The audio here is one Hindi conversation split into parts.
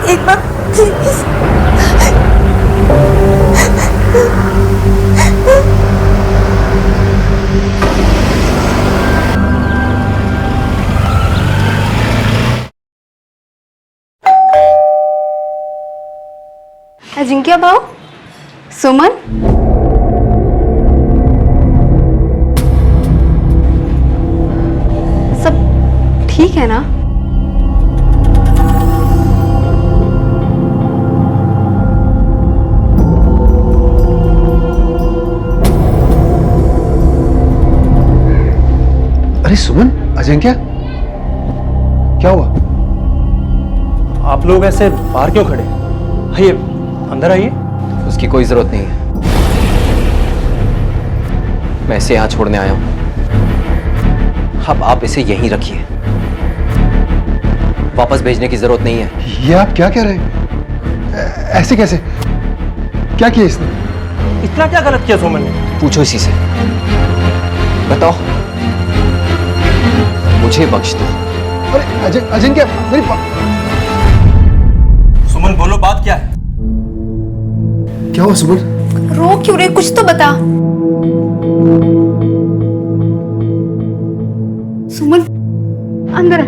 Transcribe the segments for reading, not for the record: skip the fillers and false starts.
एक बार प्लीज। अजिंक्य भाऊ, सुमन, सब ठीक है ना? अरे सुमन, अजिंक्य, क्या हुआ? आप लोग ऐसे बाहर क्यों खड़े? आइए अंदर आइए। उसकी कोई जरूरत नहीं है, मैं इसे यहां छोड़ने आया हूं। अब आप इसे यहीं रखिए, वापस भेजने की जरूरत नहीं है। ये आप क्या कह रहे हैं? ऐसे कैसे? क्या किया इसने? इतना क्या गलत किया सुमन ने? पूछो इसी से, बताओ, मुझे बख्श दो। अरे अजिंक्य, मेरी सुमन बोलो, बात क्या है? क्या हुआ सुमन? रो क्यों रे, कुछ तो बता। सुमन अंदर आ।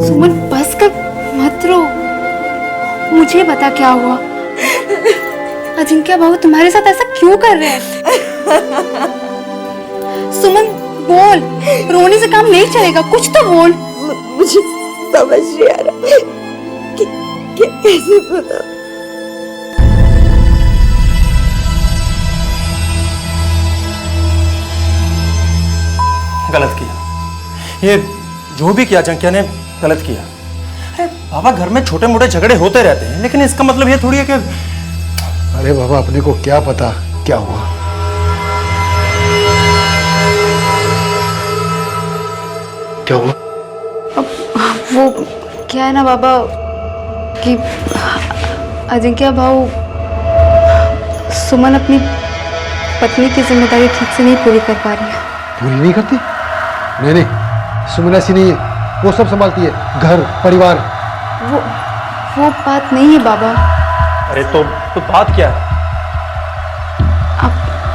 सुमन बस कर, मत रो, मुझे बता क्या हुआ। अजिंक्य भाऊ तुम्हारे साथ ऐसा क्यों कर रहे हैं? सुमन बोल, रोने से काम नहीं चलेगा, कुछ तो बोल। मुझे समझ नहीं आ रहा कि कैसे बता। गलत किया, ये जो भी किया अजिंक्य ने गलत किया। अरे बाबा, घर में छोटे मोटे झगड़े होते रहते हैं, लेकिन इसका मतलब ये थोड़ी है कि। अरे बाबा, अपने को क्या पता क्या हुआ। क्या हुआ? वो क्या है ना बाबा कि अजिंक्य भाऊ, सुमन अपनी पत्नी की जिम्मेदारी ठीक से नहीं पूरी कर पा रही है। पूरी नहीं करती? नहीं नहीं, सुमन ऐसी नहीं है, वो सब संभालती है, घर परिवार। वो बात नहीं है बाबा। अरे तो बात क्या है? आप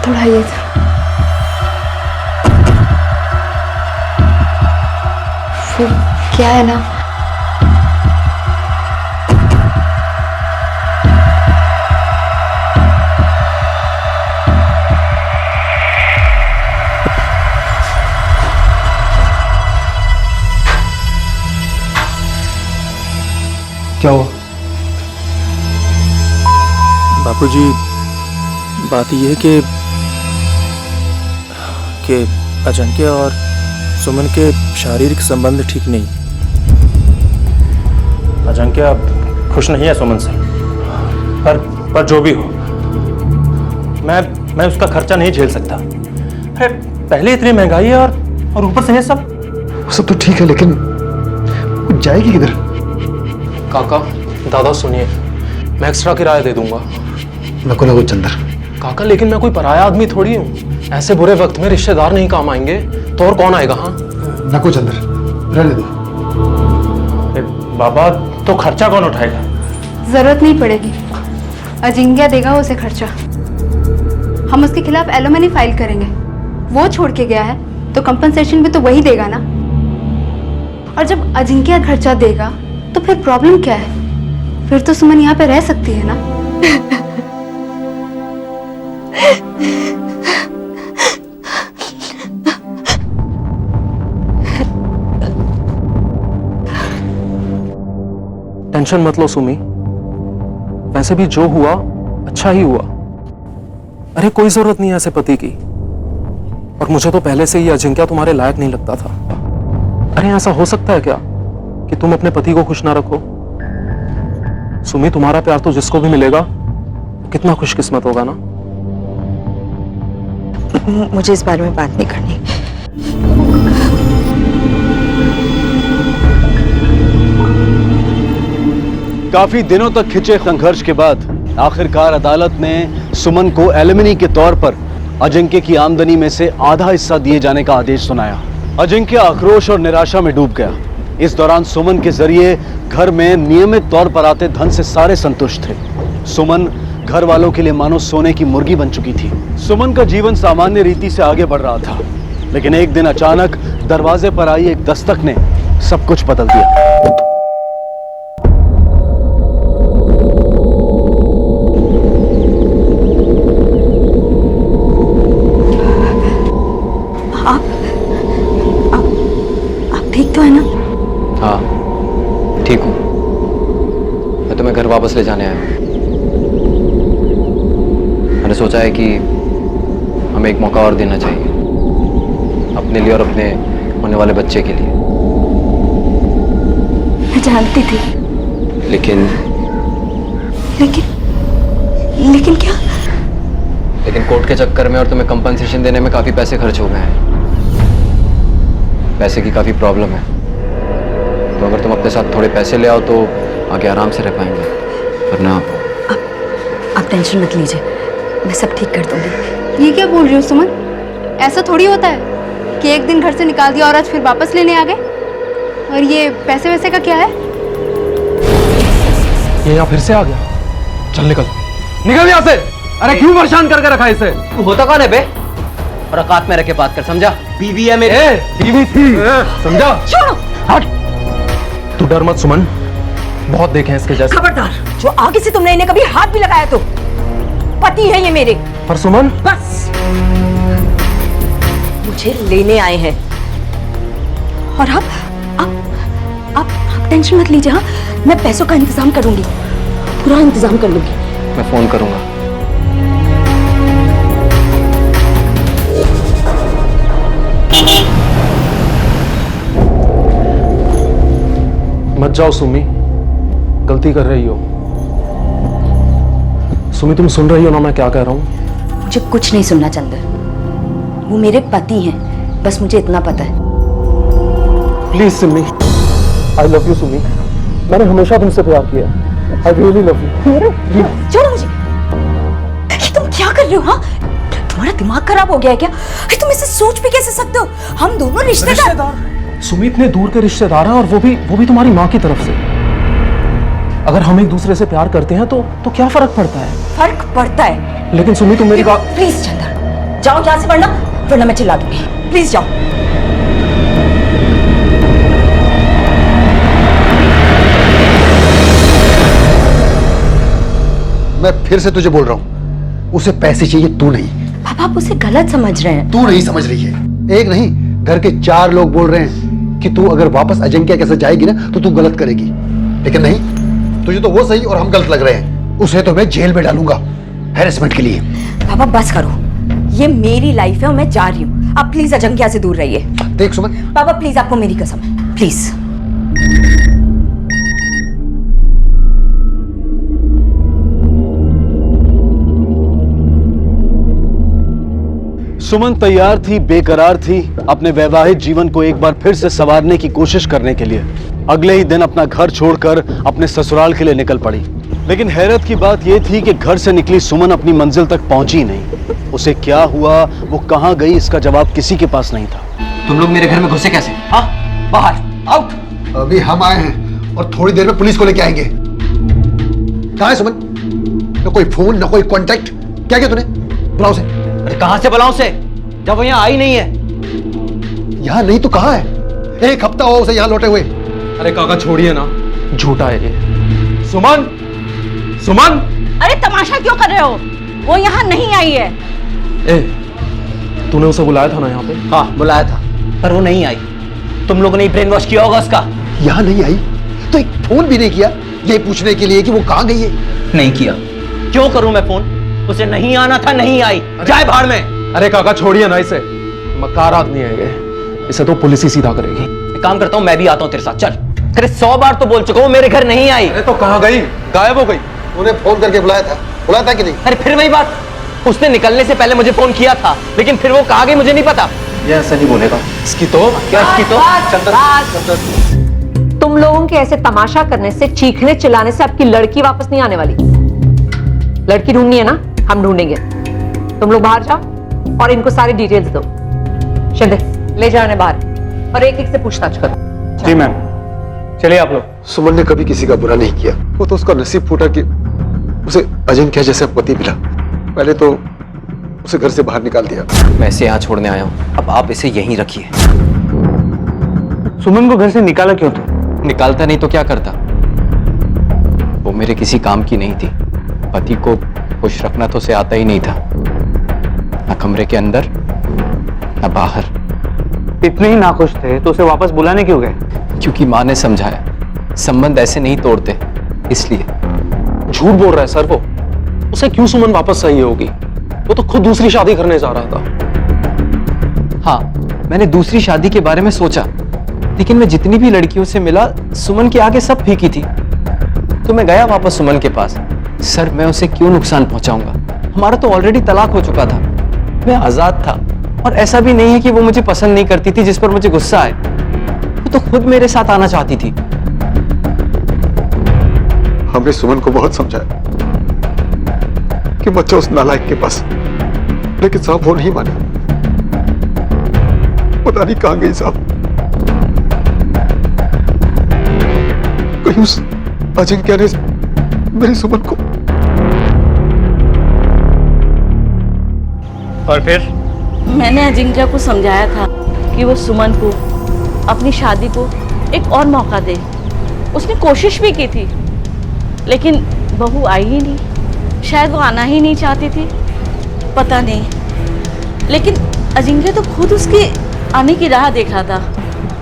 थोड़ा ये वो क्या है ना, क्या हुआ? बापूजी, बात यह है कि अजिंक्य और सुमन के शारीरिक संबंध ठीक नहीं। अजिंक्य खुश नहीं है सुमन से, पर जो भी हो, मैं उसका खर्चा नहीं झेल सकता। अरे पहले इतनी महंगाई है और ऊपर से ये सब तो ठीक है, लेकिन वो जाएगी किधर? काका, दादा सुनिए, मैं एक्स्ट्रा किराया दे दूंगा। नको चंदर। काका, लेकिन मैं कोई पराया आदमी थोड़ी हूँ, ऐसे बुरे वक्त में रिश्तेदार नहीं काम आएंगे तो और कौन आएगा? हाँ नको चंदर, रहने दो। बाबा, तो खर्चा कौन उठाएगा? जरूरत नहीं पड़ेगी, अजिंक्य देगा उसे खर्चा। हम उसके खिलाफ एलिमनी फाइल करेंगे, वो छोड़ के गया है तो कंपनसेशन भी तो वही देगा ना। और जब अजिंक्य खर्चा देगा तो फिर प्रॉब्लम क्या है? फिर तो सुमन यहाँ पे रह सकती है ना। टेंशन मत लो सुमी, वैसे भी जो हुआ अच्छा ही हुआ। अरे कोई जरूरत नहीं है ऐसे पति की, और मुझे तो पहले से ही अजिंक्य तुम्हारे लायक नहीं लगता था। अरे ऐसा हो सकता है क्या कि तुम अपने पति को खुश ना रखो? सुमी, तुम्हारा प्यार तो जिसको भी मिलेगा कितना खुशकिस्मत होगा ना। मुझे इस बारे में बात नहीं करनी। काफी दिनों तक खिंचे संघर्ष के बाद आखिरकार अदालत ने सुमन को एलिमनी के तौर पर अजिंक्य की आमदनी में से आधा हिस्सा दिए जाने का आदेश सुनाया। अजिंक्य आक्रोश और निराशा में डूब गया। इस दौरान सुमन के जरिए घर में नियमित तौर पर आते धन से सारे संतुष्ट थे। सुमन घर वालों के लिए मानो सोने की मुर्गी बन चुकी थी। सुमन का जीवन सामान्य रीति से आगे बढ़ रहा था, लेकिन एक दिन अचानक दरवाजे पर आई एक दस्तक ने सब कुछ बदल दिया। आप ठीक तो है ना? हाँ ठीक हूँ। मैं तुम्हें घर वापस ले जाने आया हूँ। मैंने सोचा है कि हमें एक मौका और देना चाहिए, अपने लिए और अपने होने वाले बच्चे के लिए। मैं जानती थी। लेकिन क्या? लेकिन कोर्ट के चक्कर में और तुम्हें कंपनसेशन देने में काफी पैसे खर्च हो गए हैं। पैसे की काफी प्रॉब्लम है, तो अगर तुम अपने साथ थोड़े पैसे ले आओ तो आगे आराम से रह पाएंगे, वरना आप टेंशन मत लीजिए, मैं सब ठीक कर दूंगी। ये क्या बोल रही हो सुमन? ऐसा थोड़ी होता है कि एक दिन घर से निकाल दिया और आज फिर वापस लेने आ गए। और ये पैसे वैसे का क्या है? ये यहाँ फिर से आ गया। चल निकल निकल यहाँ से। अरे क्यों परेशान करके रखा है इसे? तू होता कौन है बे? और औकात में रख के बात कर, समझा? बीवी है मेरी। बीवी थी, समझा? छोड़ो। हट। तू डर मत सुमन, बहुत देखे हैं इसके जैसे। खबरदार, जो आगे से तुमने इन्हें कभी हाथ भी लगाया तो पति है ये मेरे। पर सुमन, बस मुझे लेने आए हैं और आप टेंशन मत लीजिए। हाँ, मैं पैसों का इंतजाम करूंगी, पूरा इंतजाम कर लूंगी। मैं फोन करूंगा। मत जाओ सुमी, गलती कर रही हो। सुमी तुम सुन रही हो ना मैं क्या कह रहा हूं? मुझे कुछ नहीं सुनना चंदर, वो मेरे पति हैं, बस मुझे इतना पता है। Please Sumi, I love you Sumi. मैंने हमेशा तुमसे प्यार किया। I really love you. छोड़ो मुझे। ये तुम क्या कर रहे हो? हाँ, तुम्हारा दिमाग खराब हो गया है क्या? अरे तुम ऐसे सोच भी कैसे सकते हो? हम दोनों रिश्तेदार। सुमी इतने दूर के रिश्तेदार हैं और वो भी तुम्हारी माँ की तरफ से। अगर हम एक दूसरे से प्यार करते हैं तो क्या फर्क पड़ता है? फर्क पड़ता है। लेकिन सुमी तुम मेरी बात। प्लीज चंदर, जाओ यहाँ से, वरना मैं चिल्ला दूंगी। प्लीज जाओ। मैं फिर से तुझे बोल रहा हूं, उसे पैसे चाहिए, तू नहीं। पापा आप उसे गलत समझ रहे हैं। तू नहीं समझ रही है। एक नहीं, घर के 4 लोग बोल रहे हैं कि तू अगर वापस अजिंक्य के साथ जाएगी ना तो तू गलत करेगी। लेकिन नहीं, तुझे तो वो सही और हम गलत लग रहे हैं। उसे तो मैं जेल में डालूंगा हैरेसमेंट के लिए। पापा बस करो, ये मेरी लाइफ है और मैं जा रही हूँ। आप प्लीज अजिंक्य से दूर रहिए। देख सुमन, पापा प्लीज, आपको मेरी कसम है, प्लीज। सुमन तैयार थी, बेकरार थी, अपने वैवाहिक जीवन को एक बार फिर से संवारने की कोशिश करने के लिए। अगले ही दिन अपना घर छोड़कर अपने ससुराल के लिए निकल पड़ी। लेकिन हैरत की बात यह थी कि घर से निकली सुमन अपनी मंजिल तक पहुंची नहीं। उसे क्या हुआ, वो कहां गई, इसका जवाब किसी के पास नहीं था। तुम लोग मेरे घर में घुसे कैसे? हाँ, बाहर आउट। अभी हम आए हैं और थोड़ी देर में पुलिस को लेके आएंगे। कहाँ है सुमन? न कोई फोन, न कोई कांटेक्ट। क्या किया तूने? बुलाओ उसे। अरे कहां से बुलाऊं उसे, जब वो यहाँ आई नहीं है? यहाँ नहीं तो कहाँ है? 1 हफ्ता हुआ उसे यहाँ लौटे हुए। अरे काका छोड़िए ना, झूठा है ये। सुमन, सुमन! अरे तमाशा क्यों कर रहे हो? वो यहाँ नहीं आई है। ए, तूने उसे बुलाया था ना यहाँ पे? हाँ बुलाया था, पर वो नहीं आई। तुम लोगों ने ब्रेन वॉश किया होगा उसका। यहाँ नहीं आई तो एक फोन भी नहीं किया ये पूछने के लिए कि वो कहाँ गई है? नहीं किया। क्यों करूं मैं फोन? उसे नहीं आना था, नहीं आई। जाए भाड़ में। अरे काका छोड़िए ना इसे, मक्कार आदमी है ये। इसे तो पुलिस ही सीधा करेगी। एक काम करता हूं, मैं भी आता हूं तेरे साथ, चल। अरे 100 बार तो बोल चुका हूं मेरे घर नहीं आई। अरे तो कहाँ गई? गायब हो गई। उन्हें फोन करके बुलाया था कि नहीं? अरे फिर वही बात, उसने निकलने से पहले मुझे फोन किया था, लेकिन फिर वो कहाँ गई मुझे नहीं पता। ये ऐसा नहीं बोलेगा। इसकी तो क्या इसकी तो? तुम लोगों के ऐसे तमाशा करने से, चीखने चिल्लाने से आपकी लड़की वापस नहीं आने वाली। लड़की ढूंढनी है ना, हम ढूंढेंगे। तुम लोग बाहर जाओ और इनको सारी डिटेल्स दो। शिंदे ले जाने बाहर और एक एक से पूछताछ करो। जी मैम। चलिए आप लोग। सुमन ने कभी किसी का बुरा नहीं किया, वो तो उसका नसीब फूटा कि उसे अजिंक्य जैसा पति मिला। पहले तो उसे घर से बाहर निकाल दिया। मैं इसे यहाँ छोड़ने आया हूँ, अब आप इसे यहीं रखिए। सुमन को घर से निकाला क्यों तू? निकालता नहीं तो क्या करता? वो मेरे किसी काम की नहीं थी। पति को खुश रखना तो उसे आता ही नहीं था, न कमरे के अंदर न बाहर। इतने ही नाखुश थे तो उसे वापस बुलाने क्यों गए? क्योंकि माँ ने समझाया, संबंध ऐसे नहीं तोड़ते, इसलिए। झूठ बोल रहा है सर वो। उसे क्यों सुमन वापस चाहिए होगी? वो तो खुद दूसरी शादी करने जा रहा था। हाँ, मैंने दूसरी शादी के बारे में सोचा, लेकिन मैं जितनी भी लड़कियों से मिला, सुमन के आगे सब फीकी थी। तो मैं गया वापस सुमन के पास। सर, मैं उसे क्यों नुकसान पहुंचाऊंगा? हमारा तो ऑलरेडी तलाक हो चुका था। मैं आजाद था, और ऐसा भी नहीं है कि वो मुझे पसंद नहीं करती थी जिस पर मुझे गुस्सा आए। वो तो खुद मेरे साथ आना चाहती थी। हमने सुमन को बहुत समझाया कि मत जाओ उस नालायक के पास, लेकिन साहब वो नहीं माने। पता नहीं कहां गई साहब। कहीं उस अजिंक्य ने मेरी सुमन को। और फिर? मैंने अजिंक्य को समझाया था कि वो सुमन को अपनी शादी को एक और मौका दे। उसने कोशिश भी की थी, लेकिन बहू आई ही नहीं। शायद वो आना ही नहीं चाहती थी, पता नहीं। लेकिन अजिंक्य तो खुद उसके आने की राह देख रहा था।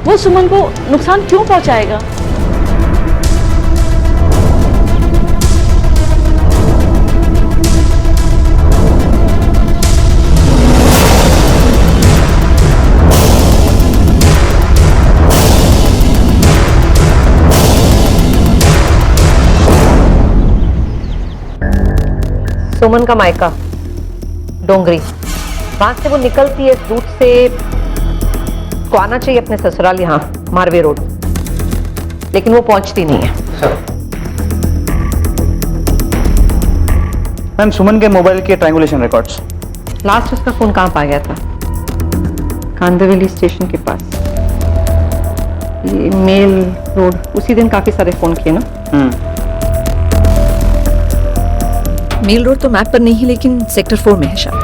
वो सुमन को नुकसान क्यों पहुंचाएगा? सुमन का मायका डोंगरी, वहां से वो निकलती है रूट से, को आना चाहिए अपने ससुराल यहाँ मारवे रोड, लेकिन वो पहुंचती नहीं है। मैम, सुमन के मोबाइल के ट्रायंगुलेशन रिकॉर्ड्स। लास्ट उसका फोन कहाँ पा गया था? कांदवेली स्टेशन के पास, ये मेल रोड। उसी दिन काफी सारे फोन किए ना। मेल रोड तो मैप पर नहीं, लेकिन सेक्टर 4 में है शायद।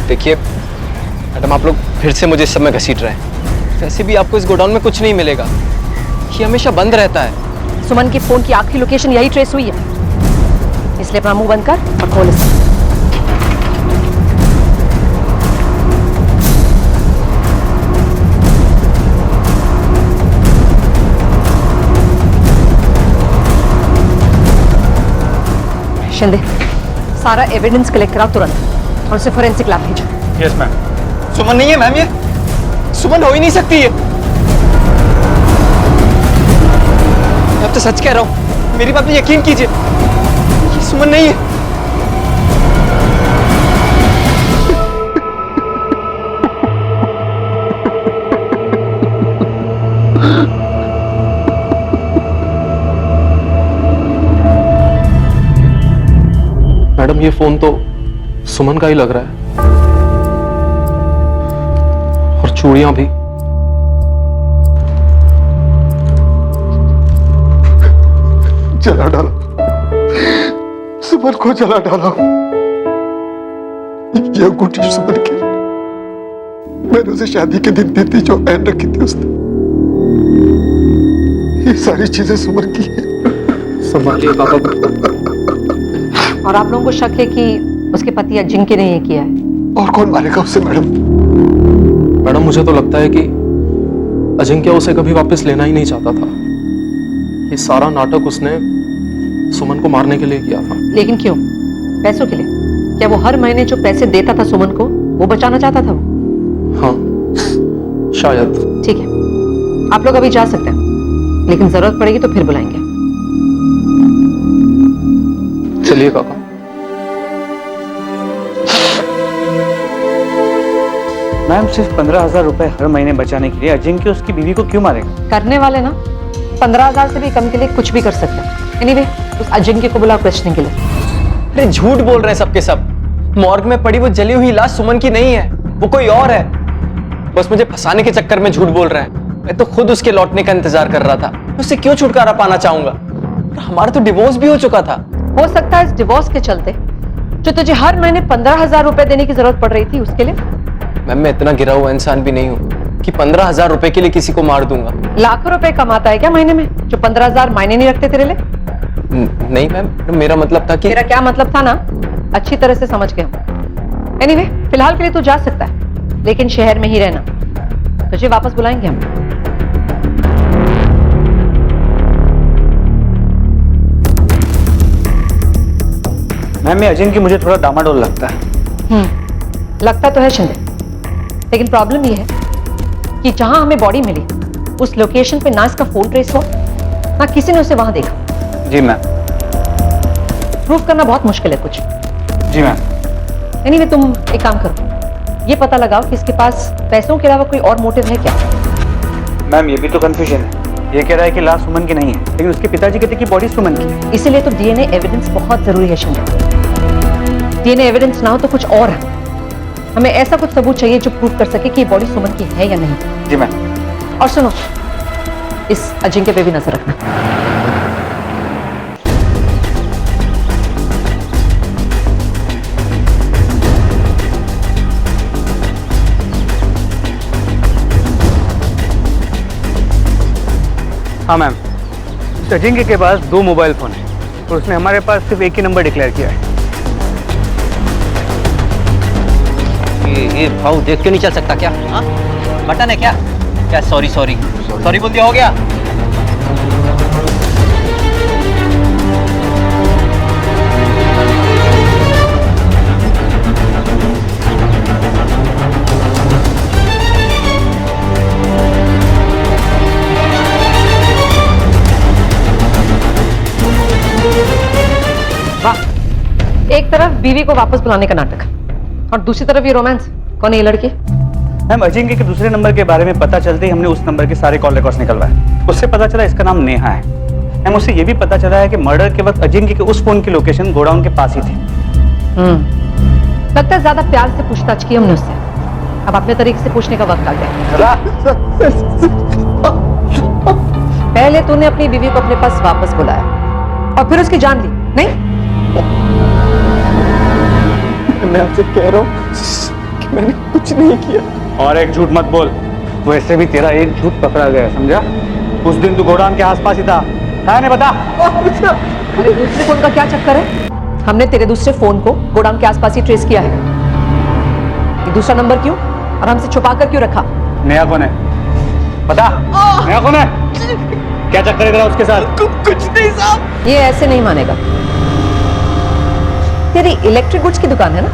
देखिए मैडम, आप लोग फिर से मुझे इस समय घसीट रहे हैं। वैसे भी आपको इस गोडाउन में कुछ नहीं मिलेगा, ये हमेशा बंद रहता है। सुमन की फोन की आखिरी लोकेशन यही ट्रेस हुई है, इसलिए अपना मुंह बंद कर और खोल इसे। शिंदे, सारा एविडेंस कलेक्ट करा तुरंत और उसे फोरेंसिक लैब भेजो। Yes ma'am. सुमन नहीं है मैम, ये सुमन हो ही नहीं सकती है। मैं तो सच कह रहा हूं, मेरी बात पे यकीन कीजिए, ये सुमन नहीं है। मैडम, ये फोन तो सुमन का ही लग रहा है, और चूड़ियां भी। जला डाला, सुमन को जला डाला। ये अंगूठी सुमन की, मैंने उसे शादी के दिन दी थी, जो पहन रखी थी उसने। ये सारी चीजें सुमन की है। संभालिए पापा। और आप लोगों को शक है कि उसके पति अजिंक्य ने ये किया है? और कौन मारेगा उससे मैडम? मैडम, मुझे तो लगता है कि अजिंक्य उसे कभी वापस लेना ही नहीं चाहता था। ये सारा नाटक उसने सुमन को मारने के लिए किया था। लेकिन क्यों? पैसों के लिए? क्या वो हर महीने जो पैसे देता था सुमन को, वो बचाना चाहता था वो? हाँ, शायद। ठीक है, आप लोग अभी जा सकते हैं, लेकिन जरूरत पड़ेगी तो फिर बुलाएंगे। चलिए काका। मैम, सिर्फ 15,000 रुपए हर महीने बचाने के लिए अजिंक्य उसकी बीवी को क्यों मारेगा? करने वाले ना 15,000 से भी कम के लिए कुछ भी कर सकते हैं। एनीवे, उस अजिंक्य को बुलाओ क्वेश्चनिंग के लिए। अरे झूठ बोल रहे हैं सबके सब। मॉर्ग में पड़ी वो जली हुई लाश सुमन की नहीं है, वो कोई और है। बस मुझे फंसाने के चक्कर में झूठ बोल रहे हैं। मैं तो खुद उसके लौटने का इंतजार कर रहा था। उससे क्यों छुटकारा पाना चाहूंगा? हमारा तो डिवोर्स भी हो चुका था। हो सकता है इस डिवोर्स के चलते जो तुझे हर महीने 15,000 रुपए देने की जरूरत पड़ रही थी उसके लिए। मैम, मैं इतना गिरा हुआ इंसान भी नहीं हूँ कि 15,000 रुपए के लिए किसी को मार दूंगा। लाखों रुपए कमाता है क्या महीने में, जो 15,000 मायने नहीं रखते तेरे लिए? नहीं मैम, मेरा मतलब था कि... तेरा क्या मतलब था ना, अच्छी तरह से समझ गए हम। एनीवे, फिलहाल के लिए तू जा सकता है, लेकिन शहर में ही रहना। तुझे वापस बुलाएंगे हम। मैम, ये अजिंक्य मुझे थोड़ा डामाडोल लगता है। लगता तो है शिंदे, लेकिन प्रॉब्लम ये है कि जहां हमें बॉडी मिली उस लोकेशन पे ना इसका फोन ट्रेस हो, ना किसी ने उसे वहां देखा। जी मैम। प्रूफ करना बहुत मुश्किल है कुछ। जी मैम। एनीवे, तुम एक काम करो, ये पता लगाओ कि इसके पास पैसों के अलावा कोई और मोटिव है क्या। मैम, ये भी तो कंफ्यूजन है। ये कह रहा है कि लाश सुमन की नहीं है, लेकिन उसके पिताजी कहते हैं कि बॉडी सुमन की है। इसीलिए तो डीएनए एविडेंस बहुत जरूरी है शिंदे। डीएनए एविडेंस ना हो तो कुछ और है। हमें ऐसा कुछ सबूत चाहिए जो प्रूव कर सके कि ये बॉडी सुमन की है या नहीं। जी मैम। और सुनो, इस अजिंक्य पे भी नजर रखना। हाँ मैम, इस अजिंक्य के पास 2 मोबाइल फोन है और उसने हमारे पास सिर्फ एक ही नंबर डिक्लेयर किया है। ये भाव देख के नहीं चल सकता क्या? हाँ, बटन है क्या? क्या सॉरी सॉरी सॉरी बोल दिया, हो गया? एक तरफ बीवी को वापस बुलाने का नाटक और दूसरी तरफ ये रोमांस। कौन है ये लड़की? मैम, अजिंक्य के दूसरे नंबर के बारे में पता चलते ही हमने उस नंबर के सारे कॉल रिकॉर्ड्स निकलवाए। उससे पता चला इसका नाम नेहा है। मैम, उससे ये भी पता चला है कि मर्डर के वक्त अजिंक्य के उस फोन की लोकेशन गोडाउन के पास ही थी। लगता है ज्यादा प्यार से पूछताछ की हमने उससे। अब अपने तरीके से पूछने का वक्त आ गया। पहले तूने अपनी बीवी को अपने पास वापस बुलाया और फिर उसकी जान ली, नहीं? मैं आपसे कह रहा हूँ कि मैंने कुछ नहीं किया। और एक झूठ मत बोल, वैसे भी तेरा एक झूठ पकड़ा गया, समझा? उस दिन तू गोडाउन के आसपास ही था, कहा नहीं बता? अरे दूसरे फोन का क्या चक्कर है? हमने तेरे दूसरे फोन को गोडाउन के आसपास ही ट्रेस किया है। ये दूसरा नंबर क्यों और हमसे छुपा कर क्यों रखा? नेहा कौन है बता? नेहा कौन है? क्या चक्कर है तेरा उसके साथ? कुछ नहीं साहब। ये ऐसे नहीं मानेगा। तेरी इलेक्ट्रिक गुड्स की दुकान है ना?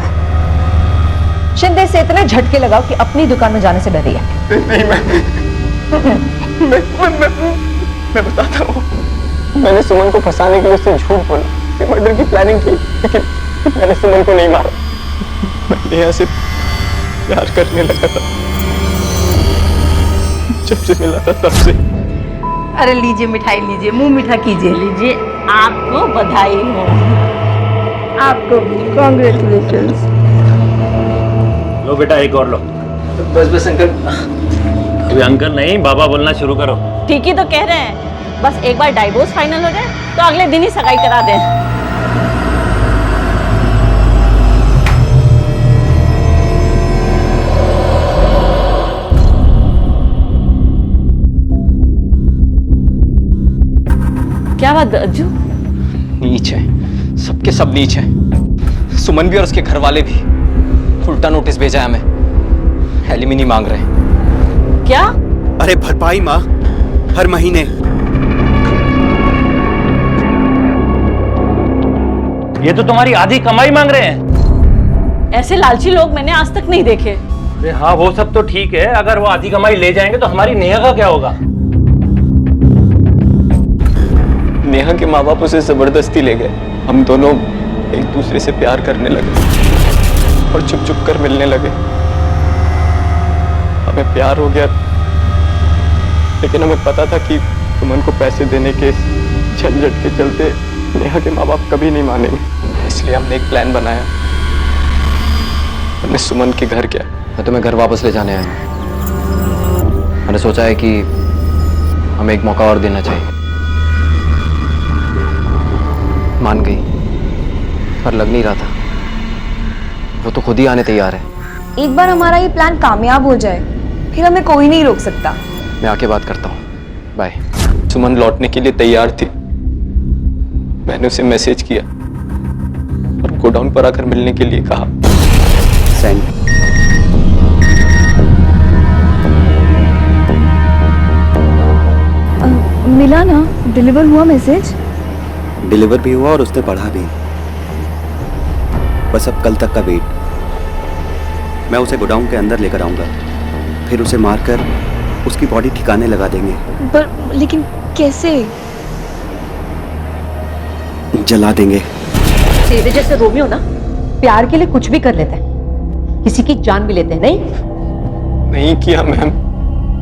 शिंदे से इतने झटके लगाओ कि अपनी दुकान में जाने से डरी है। नहीं, मैं बताता हूँ। मैंने सुमन को फंसाने के लिए उससे झूठ बोला, मर्डर की प्लानिंग की, लेकिन मैंने सुमन को नहीं मारा। मैं नेहा से प्यार करने लगा था। जब से मिला था तब से। अरे लीजिए मिठाई, लीजिए, मुंह मीठा कीजिए। लीजिए, आपको बधाई हो। आपको कॉन्ग्रेचुलेशंस। लो बेटा, एक और लो। बस अंकल। अभी अंकल नहीं, बाबा बोलना शुरू करो। ठीक ही तो कह रहे हैं, बस एक बार डाइवोर्स फाइनल हो जाए तो अगले दिन ही सगाई करा दें। क्या बात अज्जू? नीच है, सबके सब नीच है। सुमन भी और उसके घर वाले भी। उल्टा नोटिस भेजा है हमें, एलिमिनी मांग रहे हैं। क्या? अरे भरपाई माँ, हर महीने। ये तो तुम्हारी आधी कमाई मांग रहे हैं। ऐसे लालची लोग मैंने आज तक नहीं देखे। अरे हाँ, वो सब तो ठीक है, अगर वो आधी कमाई ले जाएंगे तो हमारी नेहा का क्या होगा? नेहा के माँ बाप उसे जबरदस्ती ले गए। हम दोनों एक दूसरे से प्यार करने लगे और चुप चुप कर मिलने लगे। हमें प्यार हो गया, लेकिन हमें पता था कि सुमन को पैसे देने के झंझट के चलते नेहा के माँ बाप कभी नहीं मानेंगे, इसलिए हमने एक प्लान बनाया। हमने सुमन के घर गया। मैं तुम्हें घर वापस ले जाने आया हूं। मैंने सोचा है कि हमें एक मौका और देना चाहिए। मान गई, पर लग नहीं रहा था। वो तो खुद ही आने तैयार है। एक बार हमारा ये प्लान कामयाब हो जाए फिर हमें कोई नहीं रोक सकता। मैं आके बात करता हूँ। बाय। सुमन लौटने के लिए तैयार थी। मैंने उसे मैसेज किया और गोडाउन पर आकर मिलने के लिए कहा। सेंड। मिला ना, डिलीवर हुआ मैसेज? डिलीवर भी हुआ और उसने पढ़ा भी। बस अब कल तक का वेट। मैं उसे गोडाउन के अंदर लेकर आऊंगा, फिर उसे मारकर उसकी बॉडी ठिकाने लगा देंगे। पर लेकिन कैसे? जला देंगे। तेरे जैसे रोमियो ना प्यार के लिए कुछ भी कर लेते हैं, किसी की जान भी लेते हैं। नहीं किया मैम,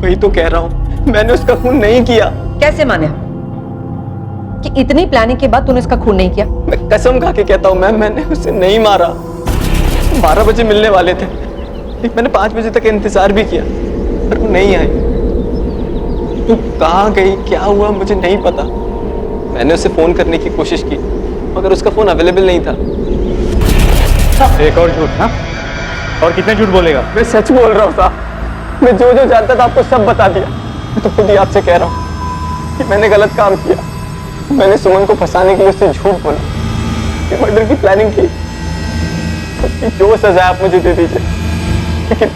वही तो कह रहा हूँ, मैंने उसका खून नहीं किया। कैसे माने कि इतनी प्लानिंग के बाद तूने उसका खून नहीं किया? मैं कसम खा के कहता हूँ मैम, मैंने उसे नहीं मारा। 12 बजे मिलने वाले थे, मैंने 5 बजे तक इंतजार भी किया पर वो नहीं आई। तू कहाँ गई, क्या हुआ मुझे नहीं पता। मैंने उसे फोन करने की कोशिश की मगर उसका फोन अवेलेबल नहीं था। एक और झूठ? हाँ, और कितने झूठ बोलेगा? मैं सच बोल रहा हूँ साहब, मैं जो जो जानता था आपको सब बता दिया। मैं तो खुद ही आपसे कह रहा हूँ कि मैंने गलत काम किया। मैंने सुमन को फंसाने के लिए उससे झूठ बोला, मर्डर की प्लानिंग की। जो सजा आप मुझे दे दीजिए, लेकिन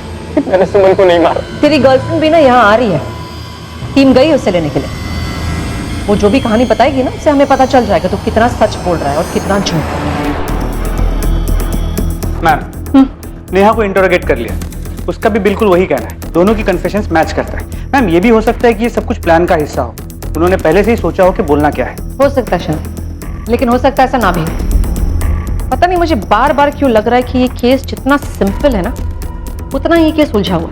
मैंने सुमन को नहीं मारा। तेरी गर्लफ्रेंड भी ना यहाँ आ रही है, टीम गई उसे लेने के लिए। वो जो भी कहानी बताएगी ना, उससे हमें पता चल जाएगा तो कितना सच बोल रहा है और कितना झूठ। मैम, नेहा को इंटरोगेट कर लिया, उसका भी बिल्कुल वही कहना है। दोनों की कन्फेशंस मैच करता है। मैम, ये भी हो सकता है कि ये सब कुछ प्लान का हिस्सा हो, उन्होंने पहले से ही सोचा हो कि बोलना क्या है। हो सकता है शायद, लेकिन हो सकता है ऐसा ना भी हो। पता नहीं मुझे बार बार क्यों लग रहा है कि ये केस जितना सिंपल है ना, उतना ही केस उलझा हुआ,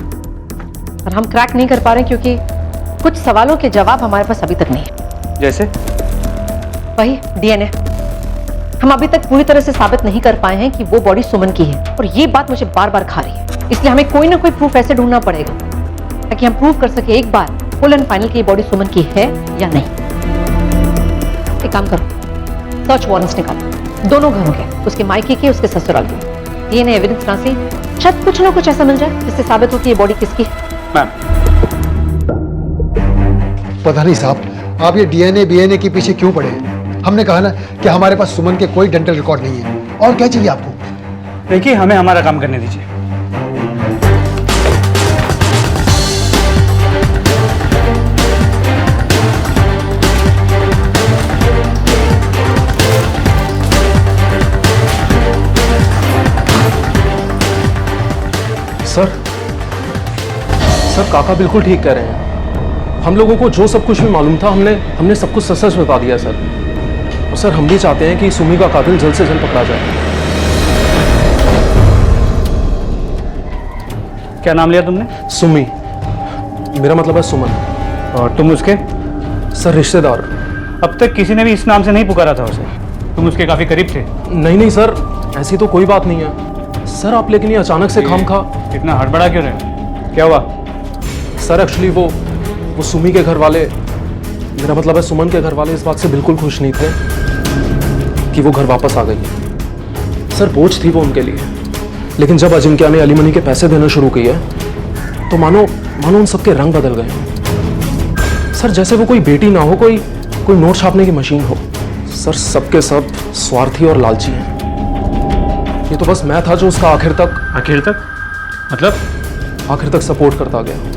और हम क्रैक नहीं कर पा रहे क्योंकि कुछ सवालों के जवाब हमारे पास अभी तक नहीं है। जैसे? वही डीएनए। हम अभी तक पूरी तरह से साबित नहीं कर पाए हैं कि वो बॉडी सुमन की है, और ये बात मुझे बार बार खा रही है। इसलिए हमें कोई ना कोई प्रूफ ऐसे ढूंढना पड़ेगा ताकि हम प्रूव कर सके एक बार फुल एंड फाइनल कि ये बॉडी सुमन की है या नहीं। एक काम करो, सर्च वारंट्स निकालो, दोनों घरों के, उसके मायके के, उसके ससुराल के। डीएनए एविडेंस ना से शायद कुछ ना कुछ ऐसा मिल जाए जिससे साबित हो कि ये बॉडी किसकी है। मैम, पता नहीं साहब, आप ये डीएनए बीएनए के पीछे क्यों पड़े हैं? हमने कहा ना कि हमारे पास सुमन के कोई डेंटल रिकॉर्ड नहीं है, और क्या चाहिए आपको? देखिए, हमें हमारा काम करने दीजिए। सर काका बिल्कुल ठीक कह रहे हैं। हम लोगों को जो सब कुछ भी मालूम था, हमने सब कुछ सच बता दिया सर। और सर हम भी चाहते हैं कि सुमी का कातिल जल्द से जल्द पकड़ा जाए। क्या नाम लिया तुमने? सुमी, मेरा मतलब है सुमन। और तुम उसके? सर रिश्तेदार। अब तक किसी ने भी इस नाम से नहीं पुकारा था उसे। तुम उसके काफी करीब थे। नहीं सर, ऐसी तो कोई बात नहीं है सर। आप लेकिन ये अचानक से खामखा इतना हड़बड़ा क्यों रहे? क्या हुआ? सर एक्चुअली वो सुमी के घर वाले, मेरा मतलब है सुमन के घर वाले, इस बात से बिल्कुल खुश नहीं थे कि वो घर वापस आ गई है। सर बोझ थी वो उनके लिए, लेकिन जब अजिंक्या ने एलिमनी के पैसे देना शुरू किए तो मानो उन सबके रंग बदल गए सर। जैसे वो कोई बेटी ना हो, कोई नोट छापने की मशीन हो। सर सबके सब स्वार्थी और लालची हैं। ये तो बस मैं था जो उसका आखिर तक मतलब आखिर तक सपोर्ट करता गया।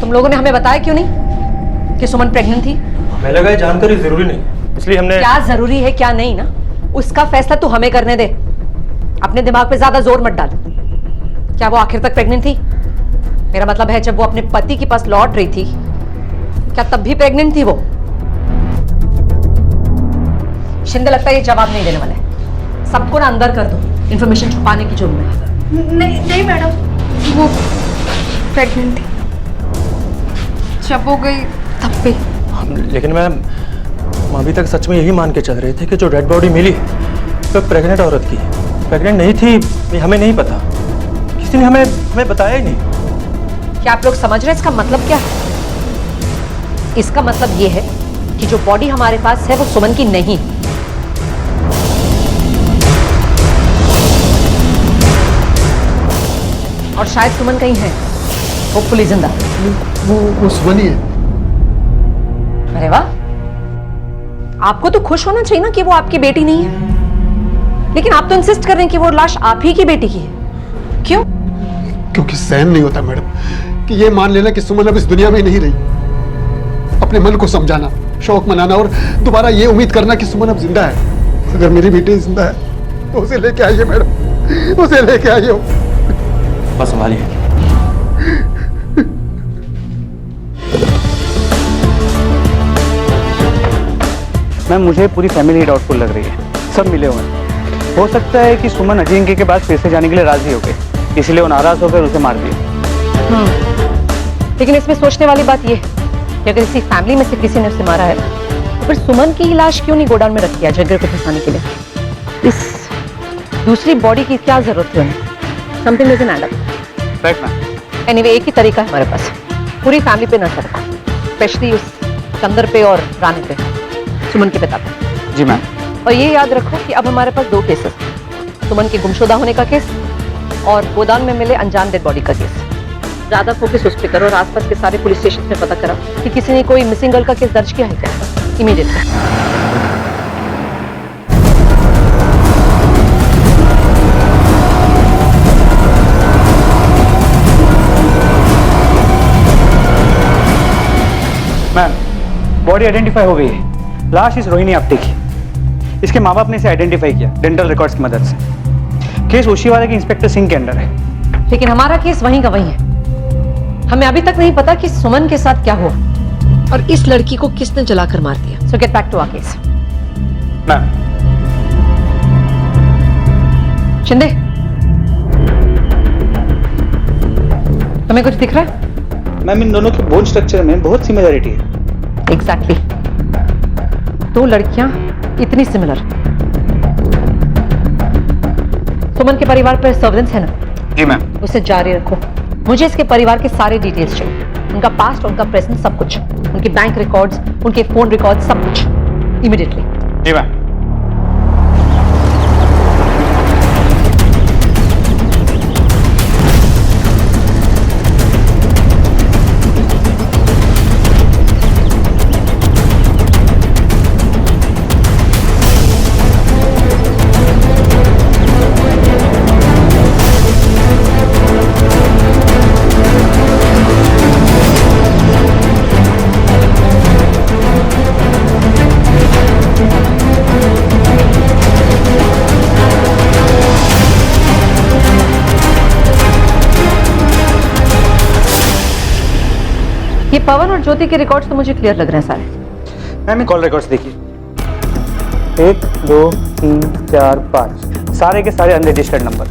तुम लोगों ने हमें बताया क्यों नहीं कि सुमन प्रेग्नेंट थी? हमें लगा ये जानकारी जरूरी नहीं, इसलिए हमने। क्या जरूरी है क्या नहीं ना, उसका फैसला तू हमें करने दे। अपने दिमाग पे ज्यादा जोर मत डाल। क्या वो आखिर तक प्रेग्नेंट थी? मेरा मतलब है जब वो अपने पति के पास लौट रही थी, क्या तब भी प्रेग्नेंट थी वो? शिंदे लगता है ये जवाब नहीं देने वाला है। सबको ना अंदर कर दो, इंफॉर्मेशन छुपाने की जरूरत है। नहीं नहीं मैडम, वो प्रेग्नेंट थी, जब वो गई तब भी। लेकिन मैम, हम अभी तक सच में यही मान के चल रहे थे कि जो डेड बॉडी मिली तो प्रेग्नेंट औरत की। प्रेग्नेंट नहीं थी ये हमें नहीं पता, किसी ने हमें बताया ही नहीं। क्या आप लोग समझ रहे हैं इसका मतलब क्या है? इसका मतलब ये है कि जो बॉडी हमारे पास है वो सुमन की नहीं। और शायद सुमन कहीं है, होपफुली जिंदा। वो सुमन ही है। अरे वाह, आपको तो खुश होना चाहिए ना कि वो आपकी बेटी नहीं है, लेकिन आप तो इंसिस्ट कर रहे हैं कि वो लाश आप ही की बेटी की है। क्यों? क्योंकि सहन नहीं होता मैडम कि ये मान लेना कि सुमन अब इस दुनिया में नहीं रही। अपने मन को समझाना, शौक मनाना और दोबारा ये उम्मीद करना कि सुमन अब जिंदा है। अगर मेरी बेटी जिंदा है तो उसे लेके आइए मैडम, उसे लेके आइए। बस संभालिए। मैम, मुझे पूरी फैमिली डाउटफुल लग रही है। सब मिले हुए हैं। हो सकता है कि सुमन अजिंक्य के बाद फिर से जाने के लिए राजी हो गए, इसलिए वो नाराज होकर उसे मार दिया। लेकिन इसमें सोचने वाली बात यह है कि अगर इसी फैमिली में से किसी ने उसे मारा है तो फिर सुमन की ही लाश क्यों नहीं गोडाउन में रखी है जगह को फंसाने के लिए? इस दूसरी बॉडी की क्या जरूरत थी उन्हें? Something doesn't add up. Right ma'am. Anyway, एक ही तरीका है हमारे पास, पूरी फैमिली पे नजर रखो, स्पेशली उस कंदर पे और रानी पे, सुमन के पिता पे। जी मैम। और ये याद रखो कि अब हमारे पास 2 केसेस, सुमन के गुमशुदा होने का केस और गोदान में मिले अनजान डेड बॉडी का केस। ज्यादा फोकस उस पर करो और आसपास के सारे पुलिस स्टेशन में पता करो कि किसी ने कोई मिसिंग गर्ल का केस दर्ज किया है क्या, इमीडिएटली। मैम, बॉडी आइडेंटिफाई हो गई है। लाश इस रोहिणी आप्टे की। इसके माँ बाप ने इसे आइडेंटिफाई किया डेंटल रिकॉर्ड्स की मदद से। केस उशीवाला के इंस्पेक्टर सिंह के अंडर है। लेकिन हमारा केस वहीं का वहीं है। हमें अभी तक नहीं पता कि सुमन के साथ क्या हुआ और इस लड़की को किसने जलाकर मार दिया। So get back to our case. Ma'am. Shinde, तुम्हें कुछ दिख रहा है? मैम, इन दोनों के बोन स्ट्रक्चर में बहुत सिमिलरिटी है। एग्जैक्टली। 2 लड़कियां इतनी सिमिलर। सुमन के परिवार पर सर्वेलेंस है ना? जी मैम। उसे जारी रखो। मुझे इसके परिवार के सारे डिटेल्स चाहिए, उनका पास्ट, उनका प्रेजेंट, सब कुछ, उनके बैंक रिकॉर्ड्स, उनके फोन रिकॉर्ड्स, सब कुछ, इमीडिएटली। जी मैम। ये पवन और ज्योति के रिकॉर्ड्स तो मुझे क्लियर लग रहे हैं सारे। मैम, कॉल रिकॉर्ड्स देखिए। 1 2 3 4 5 सारे के सारे अनरजिस्टर्ड नंबर,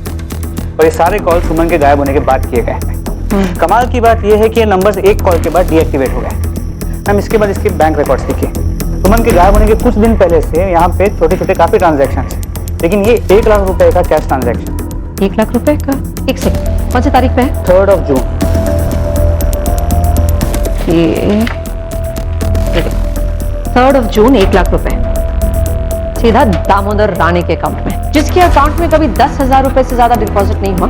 और ये सारे कॉल सुमन के गायब होने के बाद किए गए हैं। कमाल की बात यह है कि ये नंबर्स एक कॉल के बाद डीएक्टिवेट हो गए। मैम, इसके बाद इसके बैंक रिकॉर्ड्स देखिए। सुमन के गायब होने के कुछ दिन पहले से यहाँ पे छोटे छोटे काफी ट्रांजेक्शन है, लेकिन ये 1 लाख रुपए का कैश ट्रांजेक्शन। 1 लाख रुपए का? एक सेकंड, कौन सी तारीख पे है? 3 जून। ये 3 जून, 1 लाख रुपए सीधा दामोदर राणे के अकाउंट में, जिसके अकाउंट में कभी 10,000 रुपए से ज्यादा डिपॉजिट नहीं हुआ।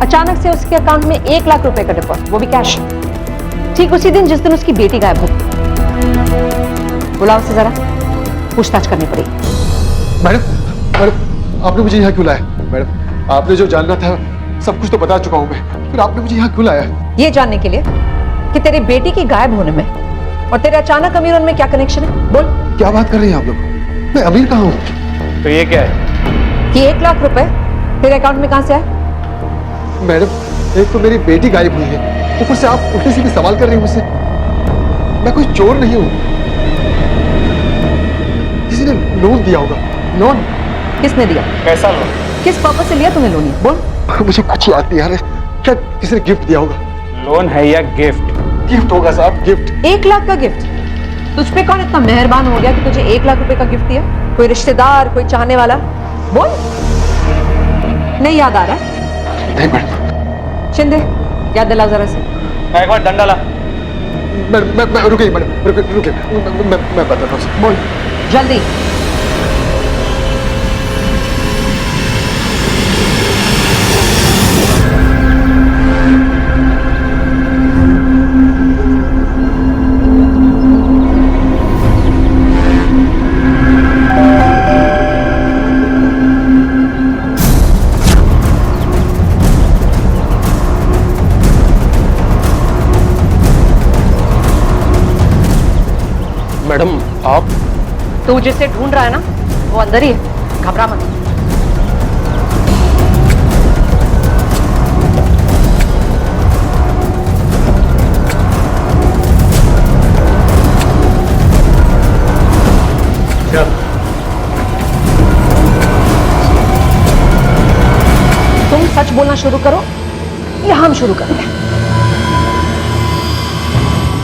अचानक से उसके अकाउंट में 1 लाख रुपए का डिपॉजिट, वो भी कैश, ठीक उसी दिन जिस दिन उसकी बेटी गायब हो। बुलाओ उसे जरा, पूछताछ करनी पड़ेगी। मैडम, आपने मुझे यहाँ क्यों लाया? मैडम, आपने जो जानना था सब कुछ तो बता चुका हूँ मैं, फिर आपने मुझे यहाँ क्यों लाया? ये जानने के लिए कि तेरे बेटी की गायब होने में और तेरे अचानक अमीर होने में क्या कनेक्शन है? बोल। क्या बात कर रही हैं आप लोग? मैं अमीर कहाँ हूँ? तो ये क्या है? ये 1 लाख रुपए तेरे अकाउंट में कहां से आया? मैडम, एक तो मेरी बेटी गायब हुई है, ऊपर से आप उल्टे सीधे सवाल कर रही हैं मुझसे। मैं कोई चोर नहीं हूं। किसी ने लोन दिया होगा। लोन? किसने दिया? कैसा लोन? किस पर्पस से लिया तूने लोन? बोल। मुझे कुछ याद नहीं आ रहा है। क्या किसी ने गिफ्ट दिया होगा? लोन है या गिफ्ट? गिफ्ट होगा साहब, गिफ्ट। 1 लाख का गिफ्ट? तुझ पे कौन इतना मेहरबान हो गया कि तुझे 1 लाख रुपए का गिफ्ट दिया? कोई रिश्तेदार, कोई चाहने वाला? बोल। नहीं याद आ रहा है? नहीं मैडम। शिंदे, याद दिलाओ जरा से। एक बार डंडा ला। मैं रुकिए मैडम, रुकिए, मैं बताता हूँ। बोल जल्दी। मैडम आप तू जिसे ढूंढ रहा है ना, वो अंदर ही है, घबरा मत। तुम सच बोलना शुरू करो या हम शुरू करें?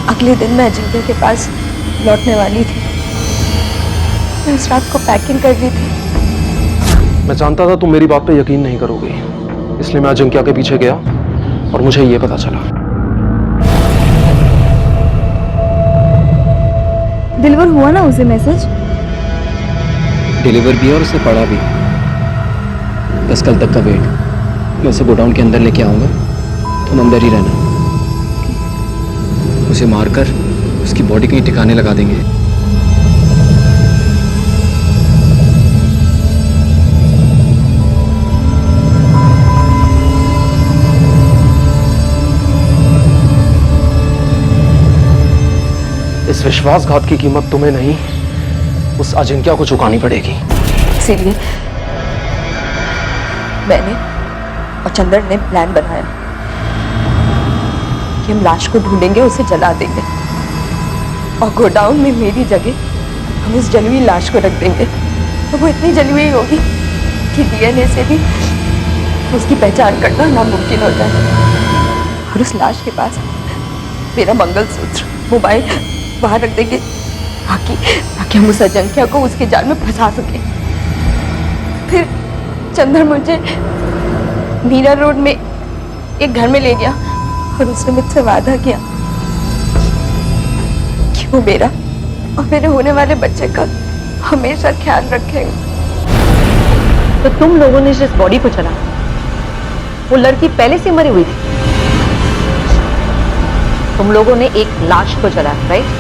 अगले दिन मैं अजिंक्य के पास लौटने वाली थी। मैं उस रात को पैकिंग कर रही थी। मैं जानता था तुम मेरी बात पे यकीन नहीं करोगे, इसलिए मैं अजिंक्य के पीछे गया और मुझे ये पता चला। डिलीवर हुआ ना उसे मैसेज? डिलीवर भी है और उसे पढ़ा भी। बस कल तक का वेट। मैं उसे गोडाउन के अंदर लेके आऊंगा, तुम अंदर ही रहना। उसे मारकर उसकी बॉडी कहीं ठिकाने लगा देंगे। इस विश्वासघात की कीमत तुम्हें नहीं, उस अजिंक्य को चुकानी पड़ेगी। इसीलिए मैंने और चंद्र ने प्लान बनाया कि हम लाश को ढूंढेंगे, उसे जला देंगे और गोडाउन में मेरी जगह हम उस जली हुई लाश को रख देंगे। तो वो इतनी जली हुई होगी कि डीएनए से भी उसकी पहचान करना नामुमकिन होता है। और उस लाश के पास मेरा मंगलसूत्र, मोबाइल वहां रख देंगे ताकि हम उस अजिंक्य को उसके जाल में फंसा सके। फिर चंद्र मुझे मीरा रोड में एक घर में ले गया और उसने मुझसे वादा किया कि वो मेरा और मेरे होने वाले बच्चे का हमेशा ख्याल रखेगा। तो तुम लोगों ने जिस बॉडी को चला, वो लड़की पहले से मरी हुई थी। तुम लोगों ने एक लाश को जला, राइट?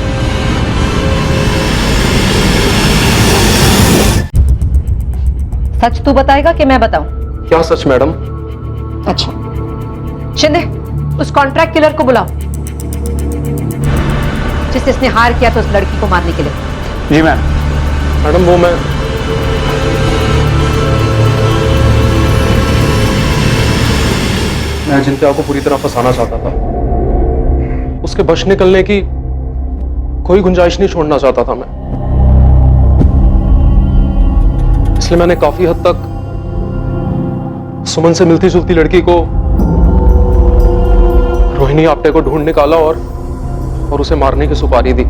सच तू बताएगा कि मैं बताऊं? क्या सच मैडम? अच्छा, शिंदे, उस कॉन्ट्रैक्ट किलर को बुलाओ जिसने हायर किया था उस लड़की को मारने के लिए। जी मैम। मैडम वो मैं अजिंक्य को पूरी तरह फंसाना चाहता था। उसके बच निकलने की कोई गुंजाइश नहीं छोड़ना चाहता था मैं। इसलिए मैंने काफी हद तक सुमन से मिलती जुलती लड़की को, रोहिणी आप्टे को ढूंढ निकाला और उसे मारने की सुपारी दी।